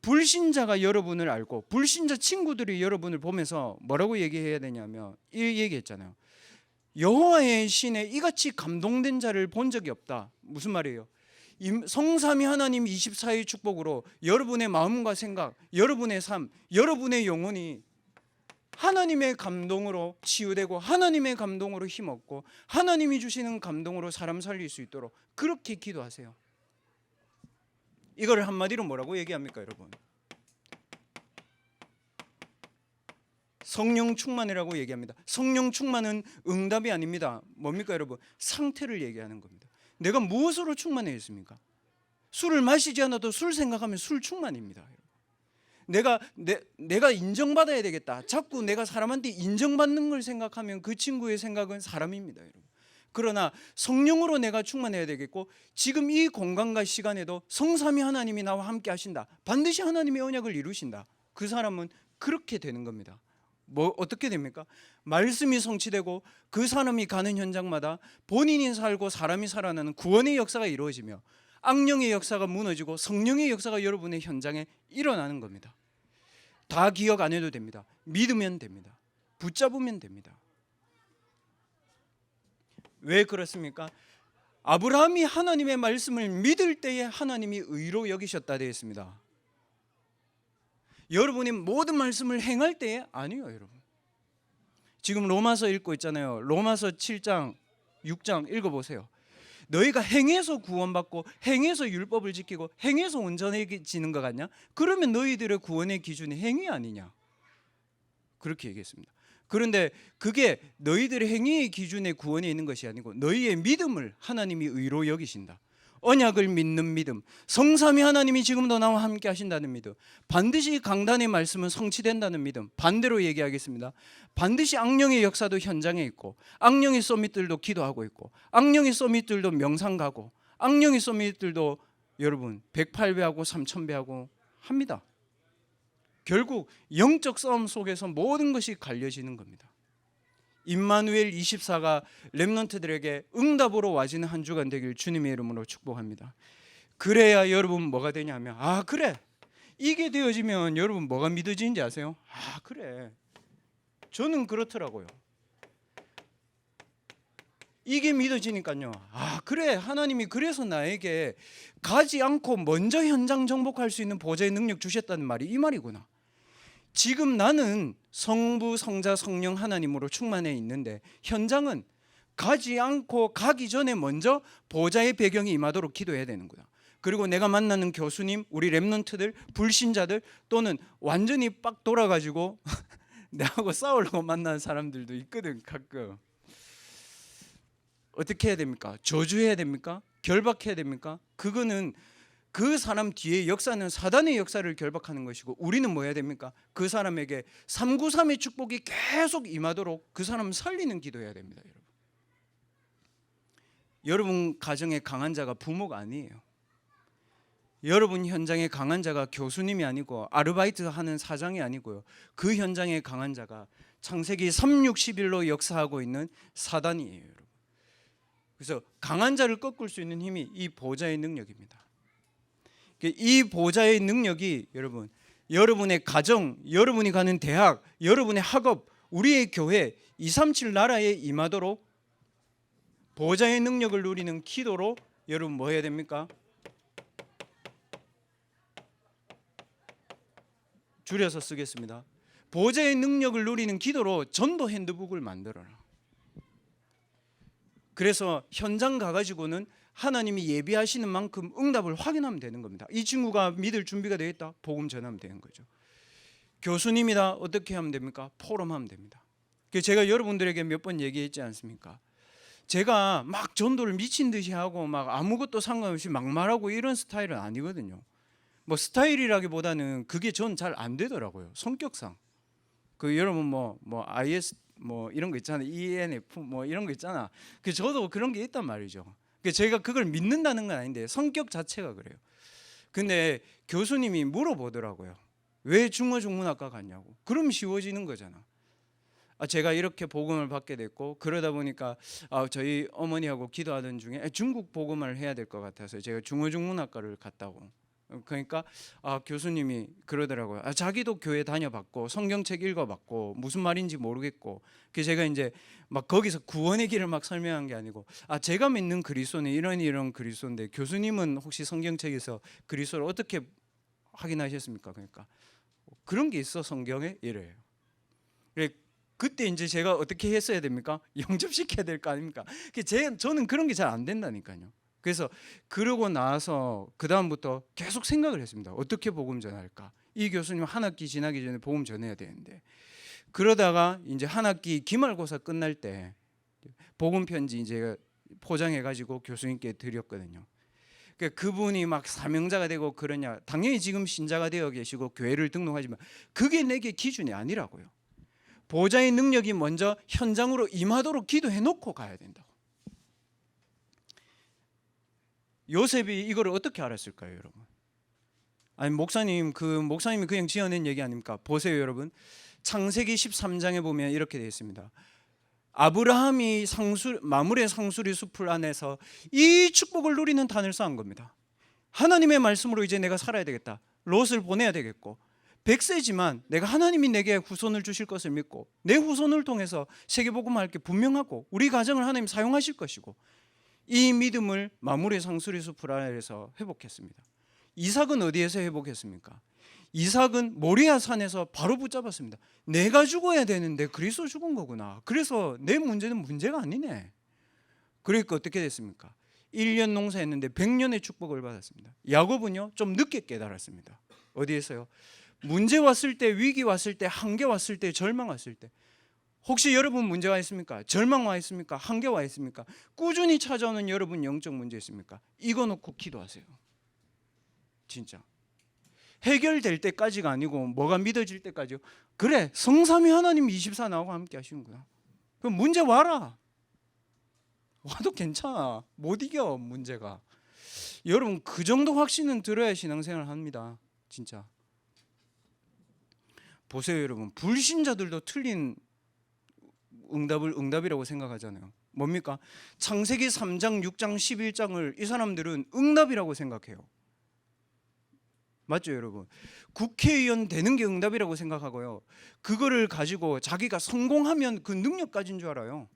불신자가 여러분을 알고 불신자 친구들이 여러분을 보면서 뭐라고 얘기해야 되냐면 이 얘기했잖아요. 여호와의 신에 이같이 감동된 자를 본 적이 없다. 무슨 말이에요? 성삼위 하나님 24의 축복으로 여러분의 마음과 생각, 여러분의 삶, 여러분의 영혼이 하나님의 감동으로 치유되고 하나님의 감동으로 힘없고 하나님이 주시는 감동으로 사람 살릴 수 있도록 그렇게 기도하세요. 이걸 한마디로 뭐라고 얘기합니까, 여러분? 성령 충만이라고 얘기합니다. 성령 충만은 응답이 아닙니다. 뭡니까, 여러분? 상태를 얘기하는 겁니다. 내가 무엇으로 충만해 있습니까? 술을 마시지 않아도 술 생각하면 술 충만입니다. 내가 인정받아야 되겠다. 자꾸 내가 사람한테 인정받는 걸 생각하면 그 친구의 생각은 사람입니다, 여러분. 그러나 성령으로 내가 충만해야 되겠고, 지금 이 공간과 시간에도 성삼위 하나님이 나와 함께 하신다. 반드시 하나님의 언약을 이루신다. 그 사람은 그렇게 되는 겁니다. 어떻게 됩니까? 말씀이 성취되고 그 사람이 가는 현장마다 본인이 살고 사람이 살아나는 구원의 역사가 이루어지며 악령의 역사가 무너지고 성령의 역사가 여러분의 현장에 일어나는 겁니다. 다 기억 안 해도 됩니다. 믿으면 됩니다. 붙잡으면 됩니다. 왜 그렇습니까? 아브라함이 하나님의 말씀을 믿을 때에 하나님이 의로 여기셨다 되어 있습니다. 여러분이 모든 말씀을 행할 때에 아니에요, 여러분. 지금 로마서 읽고 있잖아요. 로마서 7장, 6장 읽어보세요. 너희가 행해서 구원받고 행해서 율법을 지키고 행해서 온전해지는 것 같냐? 그러면 너희들의 구원의 기준이 행위 아니냐? 그렇게 얘기했습니다. 그런데 그게 너희들의 행위의 기준에 구원이 있는 것이 아니고 너희의 믿음을 하나님이 의로 여기신다. 언약을 믿는 믿음, 성삼위 하나님이 지금도 나와 함께 하신다는 믿음, 반드시 강단의 말씀은 성취된다는 믿음. 반대로 얘기하겠습니다. 반드시 악령의 역사도 현장에 있고 악령의 서밋들도 기도하고 있고 악령의 서밋들도 명상 가고 악령의 서밋들도 여러분 108배하고 3000배하고 합니다. 결국 영적 싸움 속에서 모든 것이 갈려지는 겁니다. 임마누엘 24가 렘넌트들에게 응답으로 와지는 한 주간 되길 주님의 이름으로 축복합니다. 그래야 여러분 뭐가 되냐면, 그래, 이게 되어지면 여러분 뭐가 믿어지는지 아세요? 그래, 저는 그렇더라고요. 이게 믿어지니까요. 그래, 하나님이 그래서 나에게 가지 않고 먼저 현장 정복할 수 있는 보좌의 능력 주셨다는 말이 이 말이구나. 지금 나는 성부, 성자, 성령 하나님으로 충만해 있는데 현장은 가지 않고 가기 전에 먼저 보좌의 배경이 임하도록 기도해야 되는 거야. 그리고 내가 만나는 교수님, 우리 렘넌트들, 불신자들 또는 완전히 빡 돌아가지고 내하고 싸우려고 만나는 사람들도 있거든. 가끔. 어떻게 해야 됩니까? 저주해야 됩니까? 결박해야 됩니까? 그거는 그 사람 뒤에 역사는 사단의 역사를 결박하는 것이고, 우리는 뭐 해야 됩니까? 그 사람에게 393의 축복이 계속 임하도록 그 사람을 살리는 기도해야 됩니다. 여러분 가정에 강한 자가 부모가 아니에요. 여러분 현장에 강한 자가 교수님이 아니고 아르바이트 하는 사장이 아니고요. 그 현장에 강한 자가 창세기 360일로 역사하고 있는 사단이에요, 여러분. 그래서 강한 자를 꺾을 수 있는 힘이 이 보좌의 능력입니다. 이 보좌의 능력이 여러분, 여러분의 가정, 여러분이 가는 대학, 여러분의 학업, 우리의 교회 237 나라에 임하도록 보좌의 능력을 누리는 기도로 여러분 뭐 해야 됩니까? 줄여서 쓰겠습니다. 보좌의 능력을 누리는 기도로 전도 핸드북을 만들어라. 그래서 현장 가가지고는 하나님이 예비하시는 만큼 응답을 확인하면 되는 겁니다. 이 친구가 믿을 준비가 되어 있다, 복음 전하면 되는 거죠. 교수님이다, 어떻게 하면 됩니까? 포럼하면 됩니다. 제가 여러분들에게 몇 번 얘기했지 않습니까? 제가 막 전도를 미친 듯이 하고 막 아무것도 상관없이 막 말하고 이런 스타일은 아니거든요. 뭐 스타일이라기보다는 그게 전 잘 안 되더라고요, 성격상. 여러분 뭐 IS 뭐 이런 거 있잖아요, ENF 뭐 이런 거 있잖아. 저도 그런 게 있단 말이죠. 제가 그걸 믿는다는 건 아닌데 성격 자체가 그래요. 근데 교수님이 물어보더라고요. 왜 중어중문학과 갔냐고. 그럼 쉬워지는 거잖아. 제가 이렇게 복음을 받게 됐고, 그러다 보니까 저희 어머니하고 기도하던 중에 중국 복음을 해야 될 것 같아서 제가 중어중문학과를 갔다고. 그러니까 교수님이 그러더라고요. 자기도 교회 다녀봤고 성경책 읽어봤고 무슨 말인지 모르겠고. 그래서 제가 이제 막 거기서 구원의 길을 막 설명한 게 아니고 제가 믿는 그리스도는 이런 그리스도인데 교수님은 혹시 성경책에서 그리스도를 어떻게 확인하셨습니까? 그러니까 그런 게 있어 성경에 이래요. 그때 이제 제가 어떻게 했어야 됩니까? 영접시켜야 될 거 아닙니까? 저는 그런 게 잘 안 된다니까요. 그래서 그러고 나서 그 다음부터 계속 생각을 했습니다. 어떻게 복음 전할까? 이 교수님 한 학기 지나기 전에 복음 전해야 되는데, 그러다가 이제 한 학기 기말고사 끝날 때 복음 편지 이제 포장해 가지고 교수님께 드렸거든요. 그분이 막 사명자가 되고 그러냐? 당연히 지금 신자가 되어 계시고 교회를 등록하지만 그게 내게 기준이 아니라고요. 보좌의 능력이 먼저 현장으로 임하도록 기도해 놓고 가야 된다고. 요셉이 이걸 어떻게 알았을까요, 여러분? 아니 목사님이 그냥 지어낸 얘기 아닙니까? 보세요, 여러분. 창세기 13장에 보면 이렇게 되어 있습니다. 아브라함이 마물의 상수리 숲을 안에서 이 축복을 누리는 단을 쌓은 겁니다. 하나님의 말씀으로 이제 내가 살아야 되겠다. 롯을 보내야 되겠고, 100세지만 내가 하나님이 내게 후손을 주실 것을 믿고 내 후손을 통해서 세계복음할 게 분명하고 우리 가정을 하나님 사용하실 것이고, 이 믿음을 마물의 상수리 숲을 아래에서 회복했습니다. 이삭은 어디에서 회복했습니까? 이삭은 모리아 산에서 바로 붙잡았습니다. 내가 죽어야 되는데 그리스도 죽은 거구나. 그래서 내 문제는 문제가 아니네. 그러니까 어떻게 됐습니까? 1년 농사했는데 100년의 축복을 받았습니다. 야곱은요 좀 늦게 깨달았습니다. 어디에서요? 문제 왔을 때, 위기 왔을 때, 한계 왔을 때, 절망 왔을 때. 혹시 여러분 문제가 있습니까? 절망 와 있습니까? 한계 와 있습니까? 꾸준히 찾아오는 여러분 영적 문제 있습니까? 이거 놓고 기도하세요. 진짜 해결될 때까지가 아니고 뭐가 믿어질 때까지요. 그래, 성삼위 하나님 24 나하고 함께 하시는구나. 그럼 문제 와라. 와도 괜찮아. 못 이겨 문제가. 여러분 그 정도 확신은 들어야 신앙생활을 합니다. 진짜. 보세요, 여러분. 불신자들도 틀린 응답이라고 생각하잖아요. 뭡니까? 창세기 3장, 6장, 11장을 이 사람들은 응답이라고 생각해요. 맞죠, 여러분? 국회의원 되는 게 응답이라고 생각하고요. 그거를 가지고 자기가 성공하면 그 능력 가진 줄 알아요.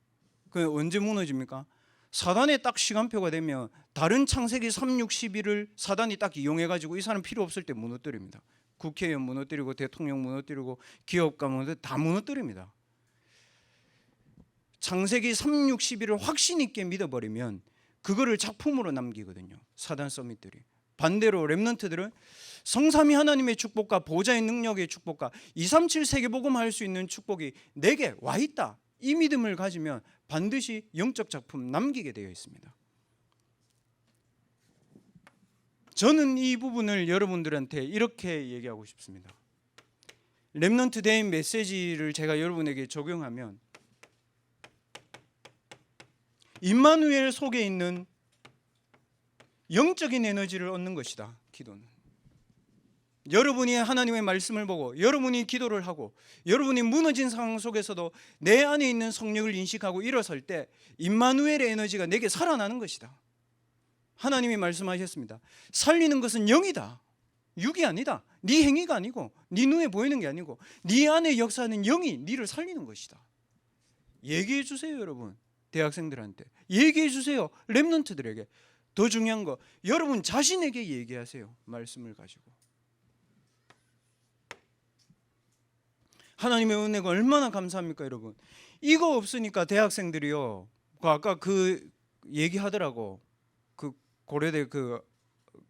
그 언제 무너집니까? 사단의 딱 시간표가 되면 다른 창세기 3, 6, 11을 사단이 딱 이용해가지고 이 사람 필요 없을 때 무너뜨립니다. 국회의원 무너뜨리고 대통령 무너뜨리고 기업가 다 무너뜨립니다. 창세기 3, 6, 11을 확신 있게 믿어버리면 그거를 작품으로 남기거든요. 사단 서밋들이. 반대로 렘넌트들은 성삼위 하나님의 축복과 보좌의 능력의 축복과 237 세계복음 할 수 있는 축복이 내게 와 있다. 이 믿음을 가지면 반드시 영적 작품 남기게 되어 있습니다. 저는 이 부분을 여러분들한테 이렇게 얘기하고 싶습니다. 렘넌트 데이 메시지를 제가 여러분에게 적용하면 임마누엘 속에 있는 영적인 에너지를 얻는 것이다. 기도는. 여러분이 하나님의 말씀을 보고 여러분이 기도를 하고 여러분이 무너진 상황 속에서도 내 안에 있는 성령을 인식하고 일어설 때 임마누엘의 에너지가 내게 살아나는 것이다. 하나님이 말씀하셨습니다. 살리는 것은 영이다. 육이 아니다. 네 행위가 아니고 네 눈에 보이는 게 아니고 네 안에 역사하는 영이 네를 살리는 것이다. 얘기해 주세요, 여러분. 대학생들한테 얘기해 주세요. 렘넌트들에게. 더 중요한 거, 여러분 자신에게 얘기하세요. 말씀을 가지고. 하나님의 은혜가 얼마나 감사합니까, 여러분. 이거 없으니까 대학생들이요, 아까 그 얘기하더라고. 그 고려대 그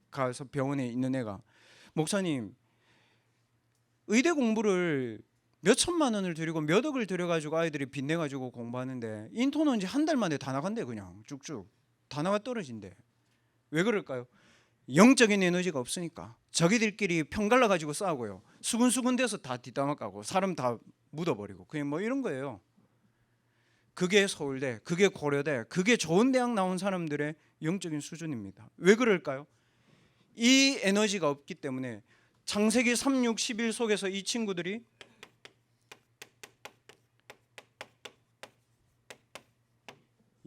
가서 병원에 있는 애가, 목사님 의대 공부를 몇 천만 원을 들이고 몇 억을 들여가지고 아이들이 빚내가지고 공부하는데 인턴은 이제 한 달 만에 다 나간대. 그냥 쭉쭉 다 나가 떨어진대. 왜 그럴까요? 영적인 에너지가 없으니까. 자기들끼리 편갈라 가지고 싸우고요, 수근수근 돼서 다 뒷담화 까고 사람 다 묻어버리고 그냥 뭐 이런 거예요. 그게 서울대, 그게 고려대, 그게 좋은 대학 나온 사람들의 영적인 수준입니다. 왜 그럴까요? 이 에너지가 없기 때문에. 창세기 3, 6, 11 속에서 이 친구들이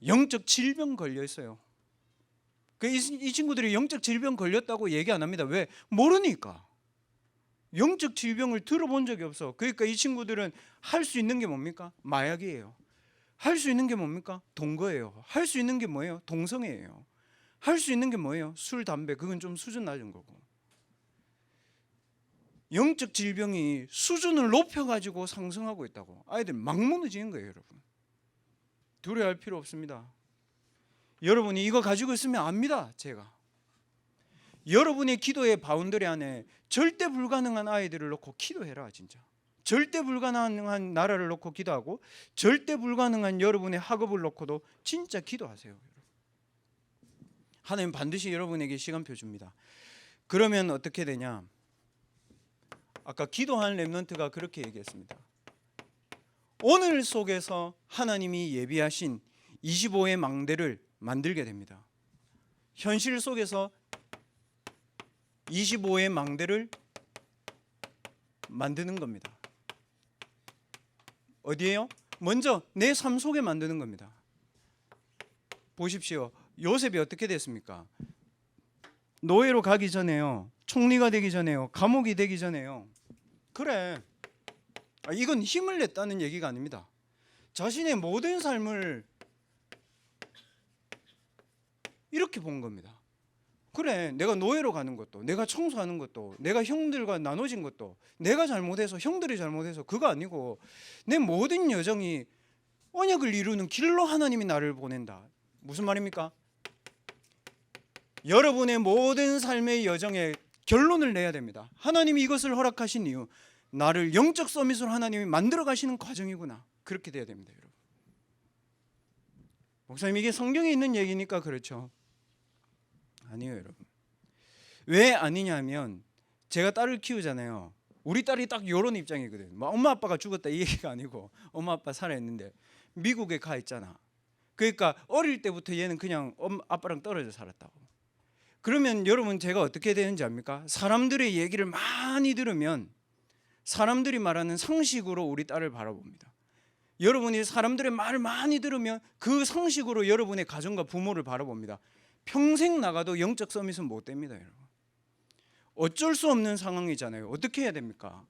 영적 질병 걸려 있어요. 이 친구들이 영적 질병 걸렸다고 얘기 안 합니다. 왜? 모르니까. 영적 질병을 들어본 적이 없어. 그러니까 이 친구들은 할 수 있는 게 뭡니까? 마약이에요. 할 수 있는 게 뭡니까? 동거예요. 할 수 있는 게 뭐예요? 동성애예요. 할 수 있는 게 뭐예요? 술, 담배. 그건 좀 수준 낮은 거고. 영적 질병이 수준을 높여가지고 상승하고 있다고. 아이들 막 무너지는 거예요, 여러분. 두려워할 필요 없습니다. 여러분이 이거 가지고 있으면 압니다, 제가. 여러분의 기도의 바운더리 안에 절대 불가능한 아이들을 놓고 기도해라, 진짜. 절대 불가능한 나라를 놓고 기도하고 절대 불가능한 여러분의 학업을 놓고도 진짜 기도하세요. 하나님 반드시 여러분에게 시간표 줍니다. 그러면 어떻게 되냐? 아까 기도한 렘넌트가 그렇게 얘기했습니다. 오늘 속에서 하나님이 예비하신 25의 망대를 만들게 됩니다. 현실 속에서 25의 망대를 만드는 겁니다. 어디에요? 먼저 내 삶 속에 만드는 겁니다. 보십시오. 요셉이 어떻게 됐습니까? 노예로 가기 전에요. 총리가 되기 전에요. 감옥이 되기 전에요. 그래. 이건 힘을 냈다는 얘기가 아닙니다. 자신의 모든 삶을 이렇게 본 겁니다. 그래, 내가 노예로 가는 것도, 내가 청소하는 것도, 내가 형들과 나눠진 것도, 내가 잘못해서 형들이 잘못해서 그거 아니고 내 모든 여정이 언약을 이루는 길로 하나님이 나를 보낸다. 무슨 말입니까? 여러분의 모든 삶의 여정에 결론을 내야 됩니다. 하나님이 이것을 허락하신 이유, 나를 영적 서밋으로 하나님이 만들어 가시는 과정이구나. 그렇게 돼야 됩니다, 여러분. 목사님, 이게 성경에 있는 얘기니까 그렇죠? 아니에요, 여러분. 왜 아니냐면 제가 딸을 키우잖아요. 우리 딸이 딱 이런 입장이거든. 막 엄마 아빠가 죽었다 이 얘기가 아니고 엄마 아빠 살아있는데 미국에 가 있잖아. 그러니까 어릴 때부터 얘는 그냥 엄마 아빠랑 떨어져 살았다고. 그러면 여러분, 제가 어떻게 되는지 압니까? 사람들의 얘기를 많이 들으면 사람들이 말하는 상식으로 우리 딸을 바라봅니다. 여러분이 사람들의 말을 많이 들으면 그 상식으로 여러분의 가정과 부모를 바라봅니다. 평생 나가도 영적 서밋은 못 됩니다, 여러분. 어쩔 수 없는 상황이잖아요. 어떻게 해야 됩니까?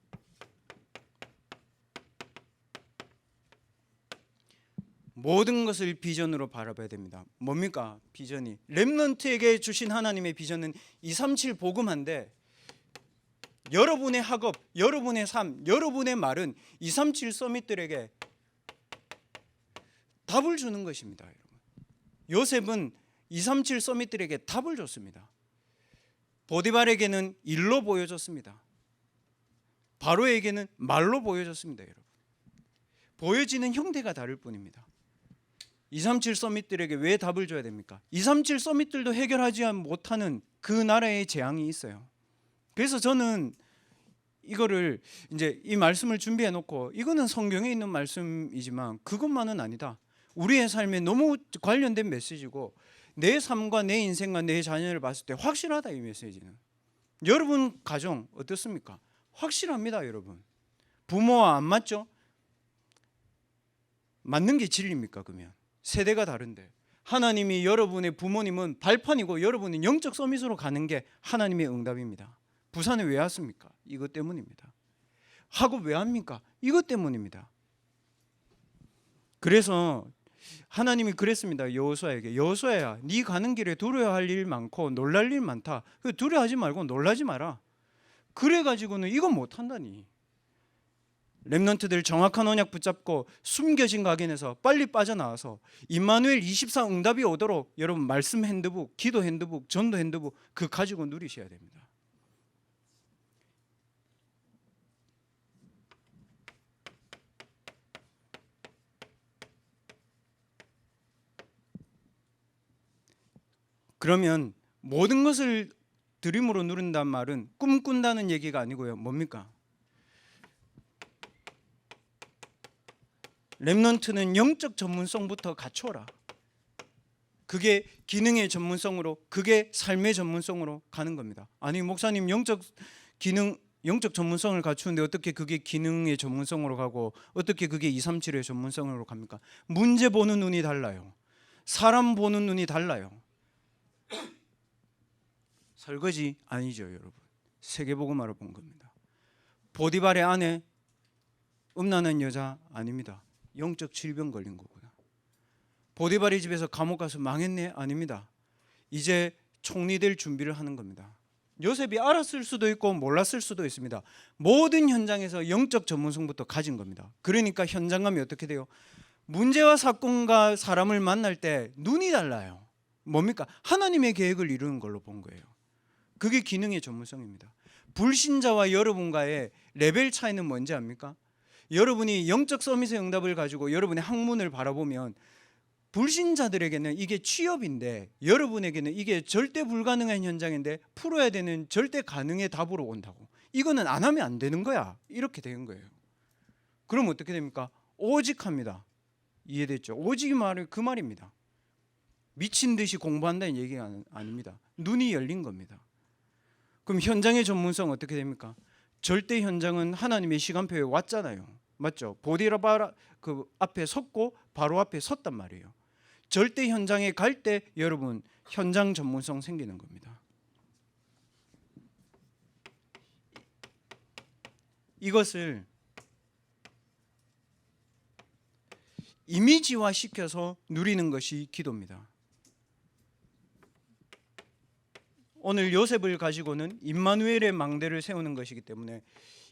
모든 것을 비전으로 바라봐야 됩니다. 뭡니까? 비전이. 렘넌트에게 주신 하나님의 비전은 237 복음화인데 여러분의 학업, 여러분의 삶, 여러분의 말은 237 서밋들에게 답을 주는 것입니다, 여러분. 요셉은 237 서밋들에게 답을 줬습니다. 보디발에게는 일로 보여줬습니다. 바로에게는 말로 보여줬습니다, 여러분. 보여지는 형태가 다를 뿐입니다. 237 서밋들에게 왜 답을 줘야 됩니까? 237 서밋들도 해결하지 못하는 그 나라의 재앙이 있어요. 그래서 저는 이거를 이제 이 말씀을 준비해 놓고 이거는 성경에 있는 말씀이지만 그것만은 아니다. 우리의 삶에 너무 관련된 메시지고 내 삶과 내 인생과 내 자녀를 봤을 때 확실하다, 이 메시지는. 여러분 가정 어떻습니까? 확실합니다, 여러분. 부모와 안 맞죠? 맞는 게 진리입니까? 그러면 세대가 다른데 하나님이 여러분의 부모님은 발판이고 여러분은 영적 서밋으로 가는 게 하나님의 응답입니다. 부산에 왜 왔습니까? 이것 때문입니다. 학업 왜 합니까? 이것 때문입니다. 그래서 하나님이 그랬습니다. 여호수아에게, 여호수아야, 네 가는 길에 두려워할 일 많고 놀랄 일 많다. 두려워하지 말고 놀라지 마라. 그래가지고는 이건 못한다니. 렘넌트들 정확한 언약 붙잡고 숨겨진 각인에서 빨리 빠져나와서 임마누엘 24 응답이 오도록 여러분 말씀 핸드북, 기도 핸드북, 전도 핸드북 그 가지고 누리셔야 됩니다. 그러면 모든 것을 드림으로 누른다는 말은 꿈꾼다는 얘기가 아니고요. 뭡니까? 렘넌트는 영적 전문성부터 갖춰라. 그게 기능의 전문성으로, 그게 삶의 전문성으로 가는 겁니다. 아니 목사님, 영적 기능, 영적 전문성을 갖추는데 어떻게 그게 기능의 전문성으로 가고 어떻게 그게 237의 전문성으로 갑니까? 문제 보는 눈이 달라요. 사람 보는 눈이 달라요. 설거지 아니죠, 여러분. 세계복음화로 본 겁니다. 보디발의 아내 음란한 여자 아닙니다. 영적 질병 걸린 거고요. 보디발의 집에서 감옥 가서 망했네 아닙니다. 이제 총리 될 준비를 하는 겁니다. 요셉이 알았을 수도 있고 몰랐을 수도 있습니다. 모든 현장에서 영적 전문성부터 가진 겁니다. 그러니까 현장감이 어떻게 돼요? 문제와 사건과 사람을 만날 때 눈이 달라요. 뭡니까? 하나님의 계획을 이루는 걸로 본 거예요. 그게 기능의 전문성입니다. 불신자와 여러분과의 레벨 차이는 뭔지 압니까? 여러분이 영적 서밋의 응답을 가지고 여러분의 학문을 바라보면 불신자들에게는 이게 취업인데 여러분에게는 이게 절대 불가능한 현장인데 풀어야 되는 절대 가능의 답으로 온다고. 이거는 안 하면 안 되는 거야. 이렇게 된 거예요. 그럼 어떻게 됩니까? 오직합니다. 이해됐죠? 오직이 말은 그 말입니다. 미친 듯이 공부한다는 얘기가 아닙니다. 눈이 열린 겁니다. 그럼 현장의 전문성 어떻게 됩니까? 절대 현장은 하나님의 시간표에 왔잖아요. 맞죠? 보디바라 그 앞에 섰고 바로 앞에 섰단 말이에요. 절대 현장에 갈 때 여러분 현장 전문성 생기는 겁니다. 이것을 이미지화 시켜서 누리는 것이 기도입니다. 오늘 요셉을 가지고는 임마누엘의 망대를 세우는 것이기 때문에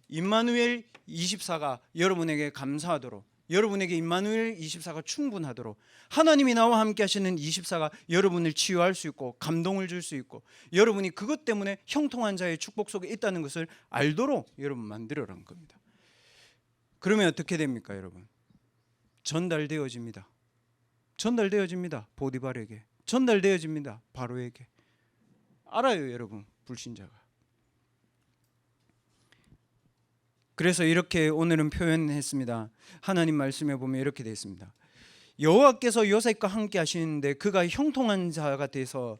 임마누엘 24가 여러분에게 감사하도록, 여러분에게 임마누엘 24가 충분하도록, 하나님이 나와 함께 하시는 24가 여러분을 치유할 수 있고 감동을 줄 수 있고 여러분이 그것 때문에 형통한 자의 축복 속에 있다는 것을 알도록 여러분 만들어라는 겁니다. 그러면 어떻게 됩니까, 여러분? 전달되어집니다. 전달되어집니다. 보디발에게 전달되어집니다. 바로에게. 알아요, 여러분, 불신자가. 그래서 이렇게 오늘은 표현했습니다. 하나님 말씀에 보면 이렇게 되어 있습니다. 여호와께서 요셉과 함께 하시는데 그가 형통한 자가 돼서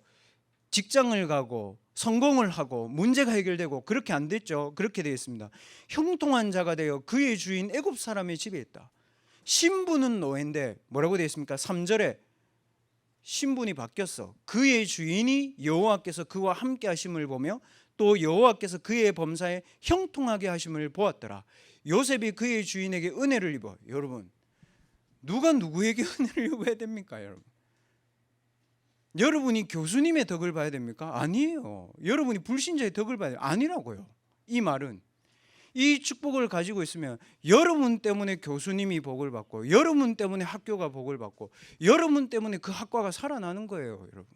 직장을 가고 성공을 하고 문제가 해결되고 그렇게 안 됐죠. 그렇게 되어 있습니다. 형통한 자가 되어 그의 주인 애굽 사람의 집에 있다. 신분은 노예인데 뭐라고 되어 있습니까? 3절에 신분이 바뀌었어. 그의 주인이 여호와께서 그와 함께 하심을 보며 또 여호와께서 그의 범사에 형통하게 하심을 보았더라. 요셉이 그의 주인에게 은혜를 입어. 여러분, 누가 누구에게 은혜를 입어야 됩니까, 여러분? 여러분이 교수님의 덕을 봐야 됩니까? 아니에요. 여러분이 불신자의 덕을 봐야 돼요. 아니라고요. 이 말은 이 축복을 가지고 있으면 여러분 때문에 교수님이 복을 받고 여러분 때문에 학교가 복을 받고 여러분 때문에 그 학과가 살아나는 거예요, 여러분.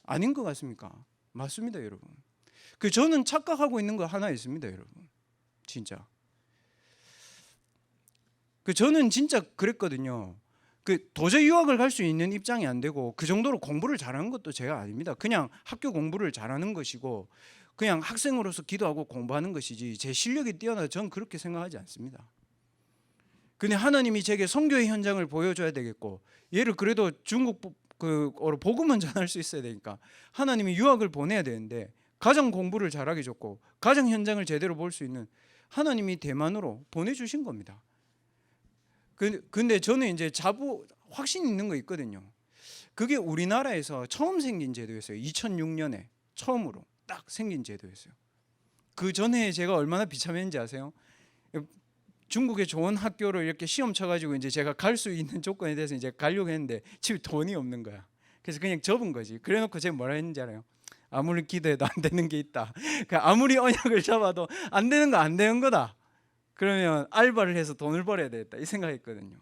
아닌 것 같습니까? 맞습니다, 여러분. 저는 착각하고 있는 거 하나 있습니다, 여러분. 진짜. 저는 진짜 그랬거든요. 도저히 유학을 갈 수 있는 입장이 안 되고 그 정도로 공부를 잘하는 것도 제가 아닙니다. 그냥 학교 공부를 잘하는 것이고 그냥 학생으로서 기도하고 공부하는 것이지 제 실력이 뛰어나서 저는 그렇게 생각하지 않습니다. 근데 하나님이 제게 선교의 현장을 보여줘야 되겠고 얘를 그래도 중국어로 복음은 전할 수 있어야 되니까 하나님이 유학을 보내야 되는데 가장 공부를 잘하게 줬고 가장 현장을 제대로 볼 수 있는 하나님이 대만으로 보내주신 겁니다. 근데 저는 이제 확신 있는 거 있거든요. 그게 우리나라에서 처음 생긴 제도였어요. 2006년에 처음으로 딱 생긴 제도였어요. 그 전에 제가 얼마나 비참했는지 아세요? 중국의 좋은 학교를 이렇게 시험 쳐가지고 이제 제가 갈 수 있는 조건에 대해서 이제 가려고 했는데 집에 돈이 없는 거야. 그래서 그냥 접은 거지. 그래놓고 제가 뭐라 했는지 알아요? 아무리 기도해도 안 되는 게 있다. 아무리 언약을 잡아도 안 되는 거 안 되는 거다. 그러면 알바를 해서 돈을 벌어야 되겠다 이 생각했거든요.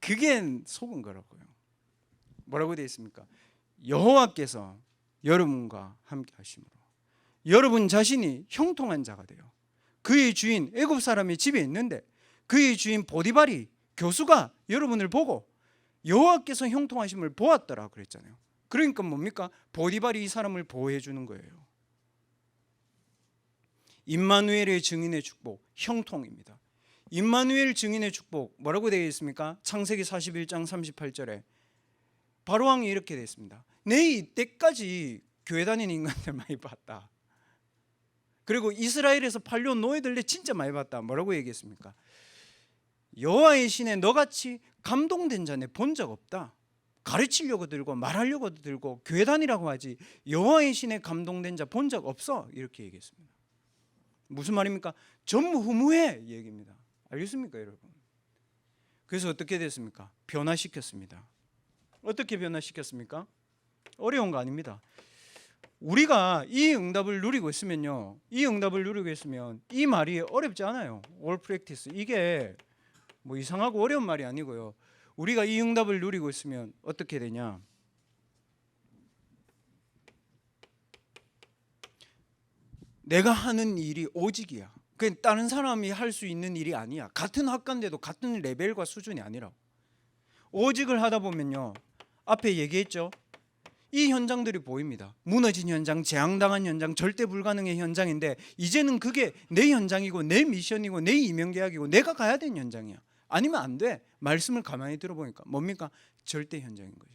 그게 속은 거라고요. 뭐라고 되어 있습니까? 여호와께서 여러분과 함께 하심으로 여러분 자신이 형통한 자가 돼요. 그의 주인 애굽 사람이 집에 있는데 그의 주인 보디발이 교수가 여러분을 보고 여호와께서 형통하심을 보았더라 그랬잖아요. 그러니까 뭡니까? 보디발이 이 사람을 보호해 주는 거예요. 임마누엘의 증인의 축복, 형통입니다. 임마누엘 증인의 축복 뭐라고 되어 있습니까? 창세기 41장 38절에 바로왕이 이렇게 되어 있습니다. 내 이때까지 교회 다니는 인간들 많이 봤다. 그리고 이스라엘에서 팔려온 노예들 내 진짜 많이 봤다. 뭐라고 얘기했습니까? 여호와의 신에 너같이 감동된 자 내 본 적 없다. 가르치려고 들고 말하려고 들고 교회 다니라고 하지 여호와의 신에 감동된 자 본 적 없어, 이렇게 얘기했습니다. 무슨 말입니까? 전무후무해 얘기입니다. 알겠습니까 여러분? 그래서 어떻게 됐습니까? 변화시켰습니다. 어떻게 변화시켰습니까? 어려운 거 아닙니다. 우리가 이 응답을 누리고 있으면요, 이 응답을 누리고 있으면 이 말이 어렵지 않아요. all practice, 이게 뭐 이상하고 어려운 말이 아니고요. 우리가 이 응답을 누리고 있으면 어떻게 되냐? 내가 하는 일이 오직이야. 그 다른 사람이 할 수 있는 일이 아니야. 같은 학과인데도 같은 레벨과 수준이 아니라 오직을 하다 보면요, 앞에 얘기했죠. 이 현장들이 보입니다. 무너진 현장, 재앙당한 현장, 절대 불가능의 현장인데 이제는 그게 내 현장이고 내 미션이고 내 이명계약이고 내가 가야 되는 현장이야. 아니면 안 돼. 말씀을 가만히 들어보니까 뭡니까? 절대 현장인 거죠.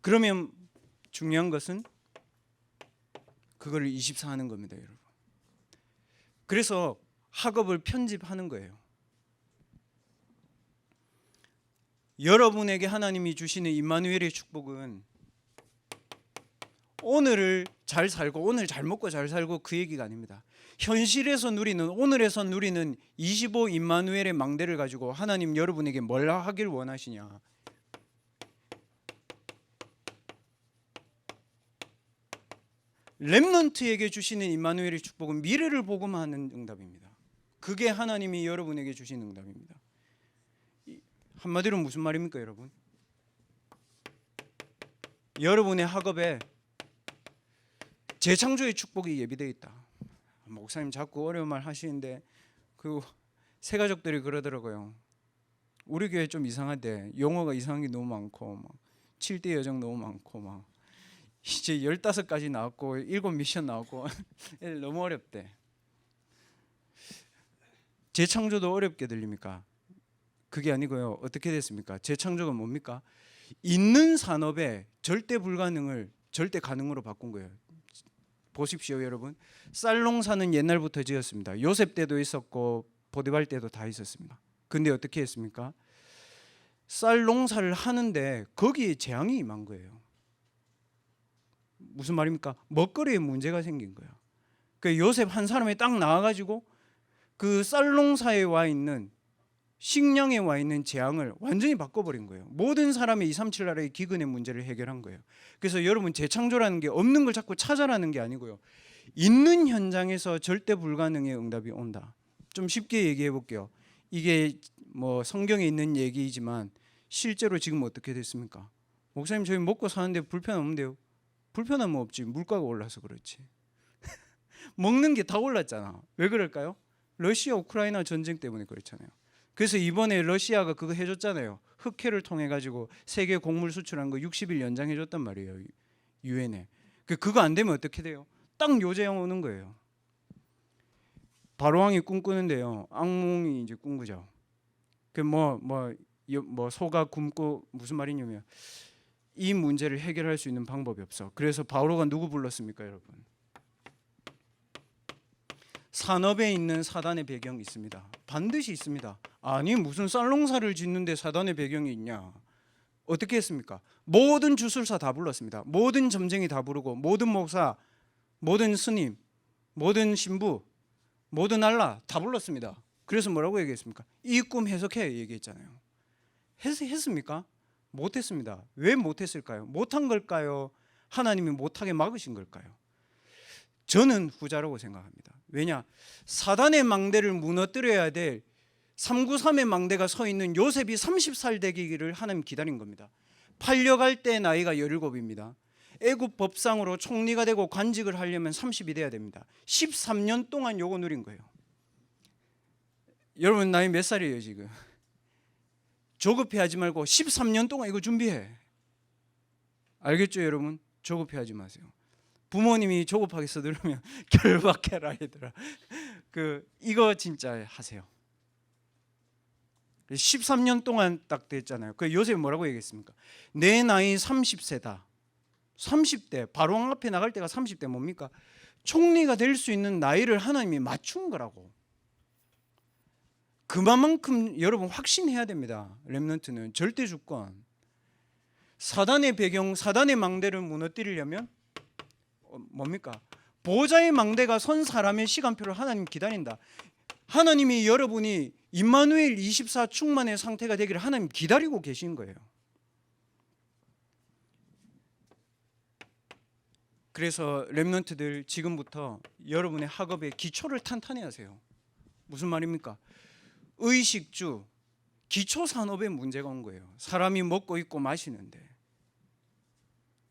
그러면 중요한 것은 그걸 24하는 겁니다, 여러분. 그래서 학업을 편집하는 거예요. 여러분에게 하나님이 주시는 임마누엘의 축복은 오늘을 잘 살고 오늘 잘 먹고 잘 살고 그 얘기가 아닙니다. 현실에서 누리는, 오늘에서 누리는 25 임마누엘의 망대를 가지고 하나님 여러분에게 뭘 하길 원하시냐? 렘넌트에게 주시는 임마누엘의 축복은 미래를 복음하는 응답입니다. 그게 하나님이 여러분에게 주신 응답입니다. 한마디로 무슨 말입니까 여러분? 여러분의 학업에 재창조의 축복이 예비되어 있다. 목사님 자꾸 어려운 말 하시는데 그 새가족들이 그러더라고요. 우리 교회 좀 이상하대. 용어가 이상한 게 너무 많고 막 7대 여정 너무 많고 막 이제 15까지 나왔고 7 미션 나왔고 너무 어렵대. 재창조도 어렵게 들립니까? 그게 아니고요. 어떻게 됐습니까? 재창조가 뭡니까? 있는 산업의 절대 불가능을 절대 가능으로 바꾼 거예요. 보십시오 여러분. 쌀 농사는 옛날부터 지었습니다. 요셉 때도 있었고 보디발 때도 다 있었습니다. 근데 어떻게 했습니까? 쌀 농사를 하는데 거기에 재앙이 임한 거예요. 무슨 말입니까? 먹거리에 문제가 생긴 거야. 그 요셉 한 사람이 딱 나와가지고 그 쌀 농사에 와 있는 식량에 와 있는 재앙을 완전히 바꿔버린 거예요. 모든 사람의 237 나라의 기근의 문제를 해결한 거예요. 그래서 여러분 재창조라는 게 없는 걸 자꾸 찾아라는 게 아니고요. 있는 현장에서 절대 불가능의 응답이 온다. 좀 쉽게 얘기해 볼게요. 이게 뭐 성경에 있는 얘기이지만 실제로 지금 어떻게 됐습니까? 목사님 저희 먹고 사는데 불편 없는데요? 불편함은 없지. 물가가 올라서 그렇지. 먹는 게 다 올랐잖아. 왜 그럴까요? 러시아 우크라이나 전쟁 때문에 그렇잖아요. 그래서 이번에 러시아가 그거 해줬잖아요. 흑해를 통해 가지고 세계 곡물 수출한 거 60일 연장해줬단 말이에요. 유엔에. 그거 안 되면 어떻게 돼요? 딱 요재앙 오는 거예요. 바로왕이 꿈꾸는데요. 악몽이 이제 꾼 거죠. 소가 굶고 무슨 말이냐면 이 문제를 해결할 수 있는 방법이 없어. 그래서 바로가 누구 불렀습니까, 여러분? 산업에 있는 사단의 배경이 있습니다. 반드시 있습니다. 아니 무슨 쌀농사를 짓는데 사단의 배경이 있냐? 어떻게 했습니까? 모든 주술사 다 불렀습니다. 모든 점쟁이 다 부르고 모든 목사, 모든 스님, 모든 신부, 모든 알라 다 불렀습니다. 그래서 뭐라고 얘기했습니까? 이 꿈 해석해 얘기했잖아요. 했습니까? 못했습니다. 왜 못했을까요? 못한 걸까요? 하나님이 못하게 막으신 걸까요? 저는 후자라고 생각합니다. 왜냐? 사단의 망대를 무너뜨려야 될 393의 망대가 서 있는 요셉이 30살 되기를 하나님 기다린 겁니다. 팔려갈 때 나이가 17입니다. 애굽 법상으로 총리가 되고 관직을 하려면 30이 돼야 됩니다. 13년 동안 요거 누린 거예요. 여러분 나이 몇 살이에요 지금? 조급해하지 말고 13년 동안 이거 준비해. 알겠죠 여러분? 조급해하지 마세요. 부모님이 조급하게 써들으면 결박해라 얘들아. 이거 진짜 하세요. 13년 동안 딱 됐잖아요. 그 요셉이 뭐라고 얘기했습니까? 내 나이 30세다. 30대 바로왕 앞에 나갈 때가 30대 뭡니까? 총리가 될 수 있는 나이를 하나님이 맞춘 거라고. 그만큼 여러분 확신해야 됩니다. 렘넌트는 절대 주권. 사단의 배경, 사단의 망대를 무너뜨리려면 뭡니까? 보호자의 망대가 선 사람의 시간표를 하나님 기다린다. 하나님이 여러분이 임마누엘 24 충만의 상태가 되기를 하나님 기다리고 계신 거예요. 그래서 렘넌트들 지금부터 여러분의 학업의 기초를 탄탄히 하세요. 무슨 말입니까? 의식주, 기초 산업에 문제가 온 거예요. 사람이 먹고 있고 마시는데.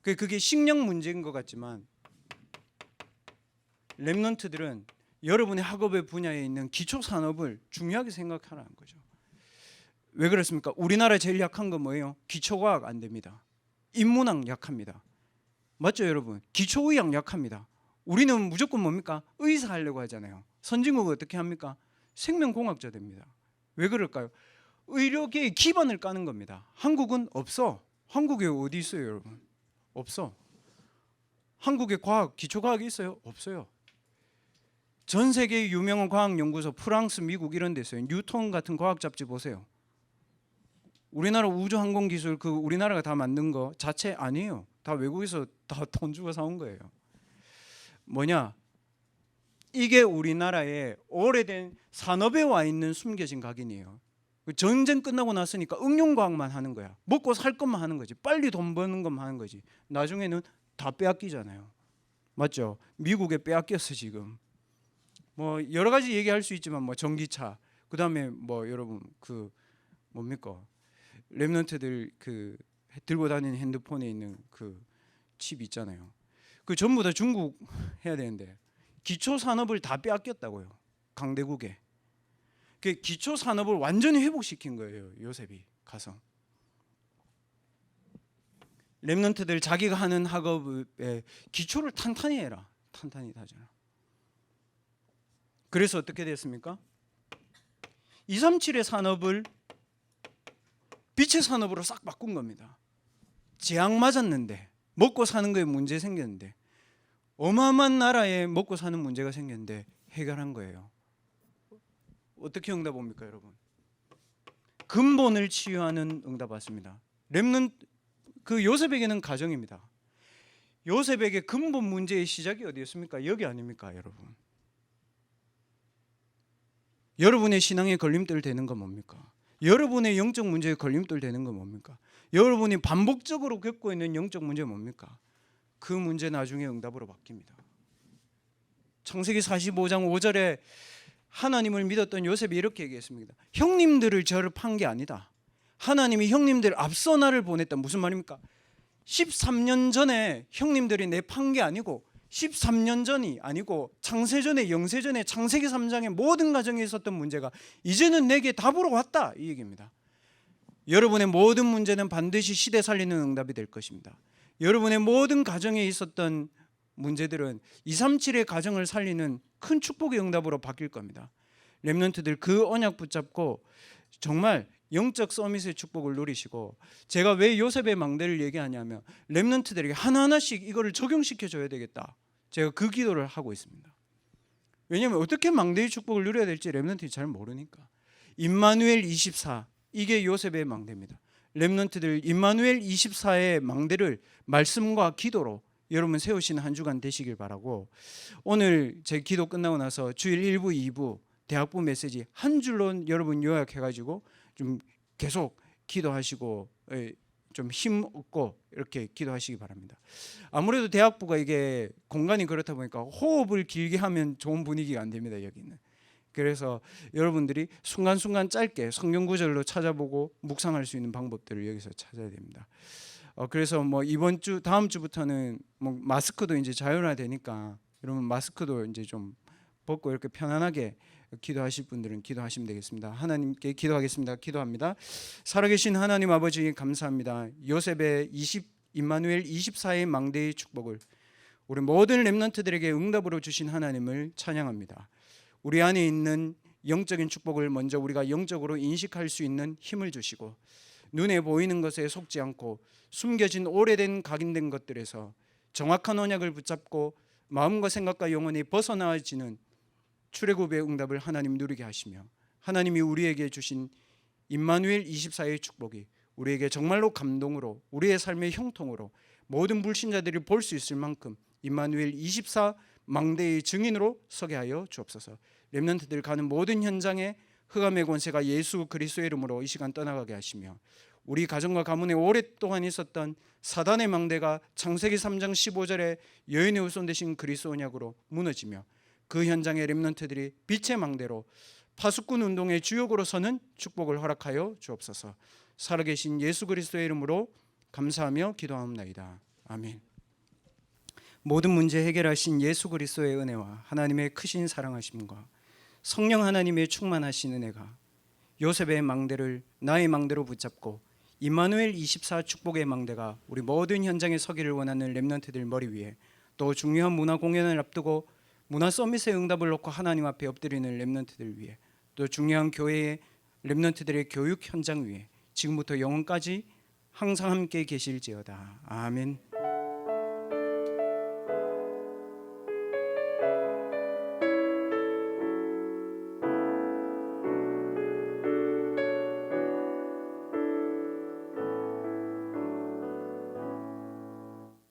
그게 식량 문제인 것 같지만 렘넌트들은 여러분의 학업의 분야에 있는 기초 산업을 중요하게 생각하라는 거죠. 왜 그렇습니까? 우리나라 제일 약한 건 뭐예요? 기초과학 안 됩니다. 인문학 약합니다. 맞죠, 여러분? 기초의학 약합니다. 우리는 무조건 뭡니까? 의사 하려고 하잖아요. 선진국은 어떻게 합니까? 생명공학자 됩니다. 왜 그럴까요? 의료계의 기반을 까는 겁니다. 한국은 없어. 한국에 어디 있어요, 여러분? 없어. 한국에 과학, 기초과학이 있어요? 없어요. 전 세계의 유명한 과학연구소, 프랑스, 미국 이런 데 있어요. 뉴턴 같은 과학 잡지 보세요. 우리나라 우주항공기술 우리나라가 다 만든 거 자체 아니에요. 다 외국에서 다 돈 주고 사온 거예요. 뭐냐? 이게 우리나라의 오래된 산업에 와 있는 숨겨진 각인이에요. 전쟁 끝나고 났으니까 응용과학만 하는 거야. 먹고 살 것만 하는 거지. 빨리 돈 버는 것만 하는 거지. 나중에는 다 빼앗기잖아요. 맞죠? 미국에 빼앗겼어 지금. 뭐 여러 가지 얘기할 수 있지만 뭐 전기차, 그다음에 뭐 여러분 뭡니까? 렘넌트들 들고 다니는 핸드폰에 있는 칩 있잖아요. 전부 다 중국 해야 되는데 기초 산업을 다 빼앗겼다고요. 강대국에. 기초 산업을 완전히 회복시킨 거예요. 요셉이 가서. 렘넌트들 자기가 하는 학업의 기초를 탄탄히 해라. 탄탄히 다져라. 그래서 어떻게 됐습니까? 237의 산업을 빛의 산업으로 싹 바꾼 겁니다. 재앙 맞았는데, 먹고 사는 거에 문제 생겼는데, 어마어마한 나라에 먹고 사는 문제가 생겼는데 해결한 거예요. 어떻게 응답 옵니까, 여러분? 근본을 치유하는 응답 왔습니다. 요셉에게는 가정입니다. 요셉에게 근본 문제의 시작이 어디였습니까? 여기 아닙니까, 여러분? 여러분의 신앙에 걸림돌 되는 건 뭡니까? 여러분의 영적 문제에 걸림돌 되는 건 뭡니까? 여러분이 반복적으로 겪고 있는 영적 문제 뭡니까? 그 문제 나중에 응답으로 바뀝니다. 창세기 45장 5절에 하나님을 믿었던 요셉이 이렇게 얘기했습니다. 형님들을 저를 판 게 아니다. 하나님이 형님들 앞서 나를 보냈다. 무슨 말입니까? 13년 전에 형님들이 내 판 게 아니고 13년 전이 아니고 창세전에 영세전에 창세기 3장의 모든 가정에 있었던 문제가 이제는 내게 답으로 왔다, 이 얘기입니다. 여러분의 모든 문제는 반드시 시대 살리는 응답이 될 것입니다. 여러분의 모든 가정에 있었던 문제들은 237의 가정을 살리는 큰 축복의 응답으로 바뀔 겁니다. 렘넌트들 그 언약 붙잡고 정말 영적 서밋의 축복을 누리시고, 제가 왜 요셉의 망대를 얘기하냐면 렘넌트들에게 하나하나씩 이거를 적용시켜 줘야 되겠다. 제가 그 기도를 하고 있습니다. 왜냐하면 어떻게 망대의 축복을 누려야 될지 렘넌트들이 잘 모르니까. 임마누엘 24, 이게 요셉의 망대입니다. 렘넌트들 임마누엘 24의 망대를 말씀과 기도로 여러분 세우시는 한 주간 되시길 바라고, 오늘 제 기도 끝나고 나서 주일 1부, 2부 대학부 메시지 한 줄로 여러분 요약해가지고 좀 계속 기도하시고 좀 힘 얻고 이렇게 기도하시기 바랍니다. 아무래도 대학부가 이게 공간이 그렇다 보니까 호흡을 길게 하면 좋은 분위기가 안 됩니다, 여기는. 그래서 여러분들이 순간순간 짧게 성경 구절로 찾아보고 묵상할 수 있는 방법들을 여기서 찾아야 됩니다. 그래서 뭐 이번 주 다음 주부터는 뭐 마스크도 이제 자율화되니까 여러분 마스크도 이제 좀 벗고 이렇게 편안하게 기도하실 분들은 기도하시면 되겠습니다. 하나님께 기도하겠습니다. 기도합니다. 살아계신 하나님 아버지 감사합니다. 요셉의 임마누엘 24의 망대의 축복을 우리 모든 렘넌트들에게 응답으로 주신 하나님을 찬양합니다. 우리 안에 있는 영적인 축복을 먼저 우리가 영적으로 인식할 수 있는 힘을 주시고, 눈에 보이는 것에 속지 않고 숨겨진 오래된 각인된 것들에서 정확한 언약을 붙잡고 마음과 생각과 영혼이 벗어나지는 출애굽의 응답을 하나님 누리게 하시며, 하나님이 우리에게 주신 임마누엘 24의 축복이 우리에게 정말로 감동으로 우리의 삶의 형통으로 모든 불신자들이 볼 수 있을 만큼 임마누엘 24 망대의 증인으로 서게 하여 주옵소서. 렘넌트들 가는 모든 현장에 흑암의 권세가 예수 그리스도의 이름으로 이 시간 떠나가게 하시며 우리 가정과 가문에 오랫동안 있었던 사단의 망대가 창세기 3장 15절에 여인의 후손 되신 그리스도 언약으로 무너지며 그 현장의 렘넌트들이 빛의 망대로 파수꾼 운동의 주역으로 서는 축복을 허락하여 주옵소서. 살아계신 예수 그리스도의 이름으로 감사하며 기도하옵나이다. 아멘. 모든 문제 해결하신 예수 그리스도의 은혜와 하나님의 크신 사랑하심과 성령 하나님의 충만하신 은혜가 요셉의 망대를 나의 망대로 붙잡고 임마누엘 24 축복의 망대가 우리 모든 현장에 서기를 원하는 렘넌트들 머리 위에, 또 중요한 문화 공연을 앞두고 문화 서밋의 응답을 놓고 하나님 앞에 엎드리는 렘넌트들 위에, 또 중요한 교회의 렘넌트들의 교육 현장 위에 지금부터 영원까지 항상 함께 계실지어다. 아멘.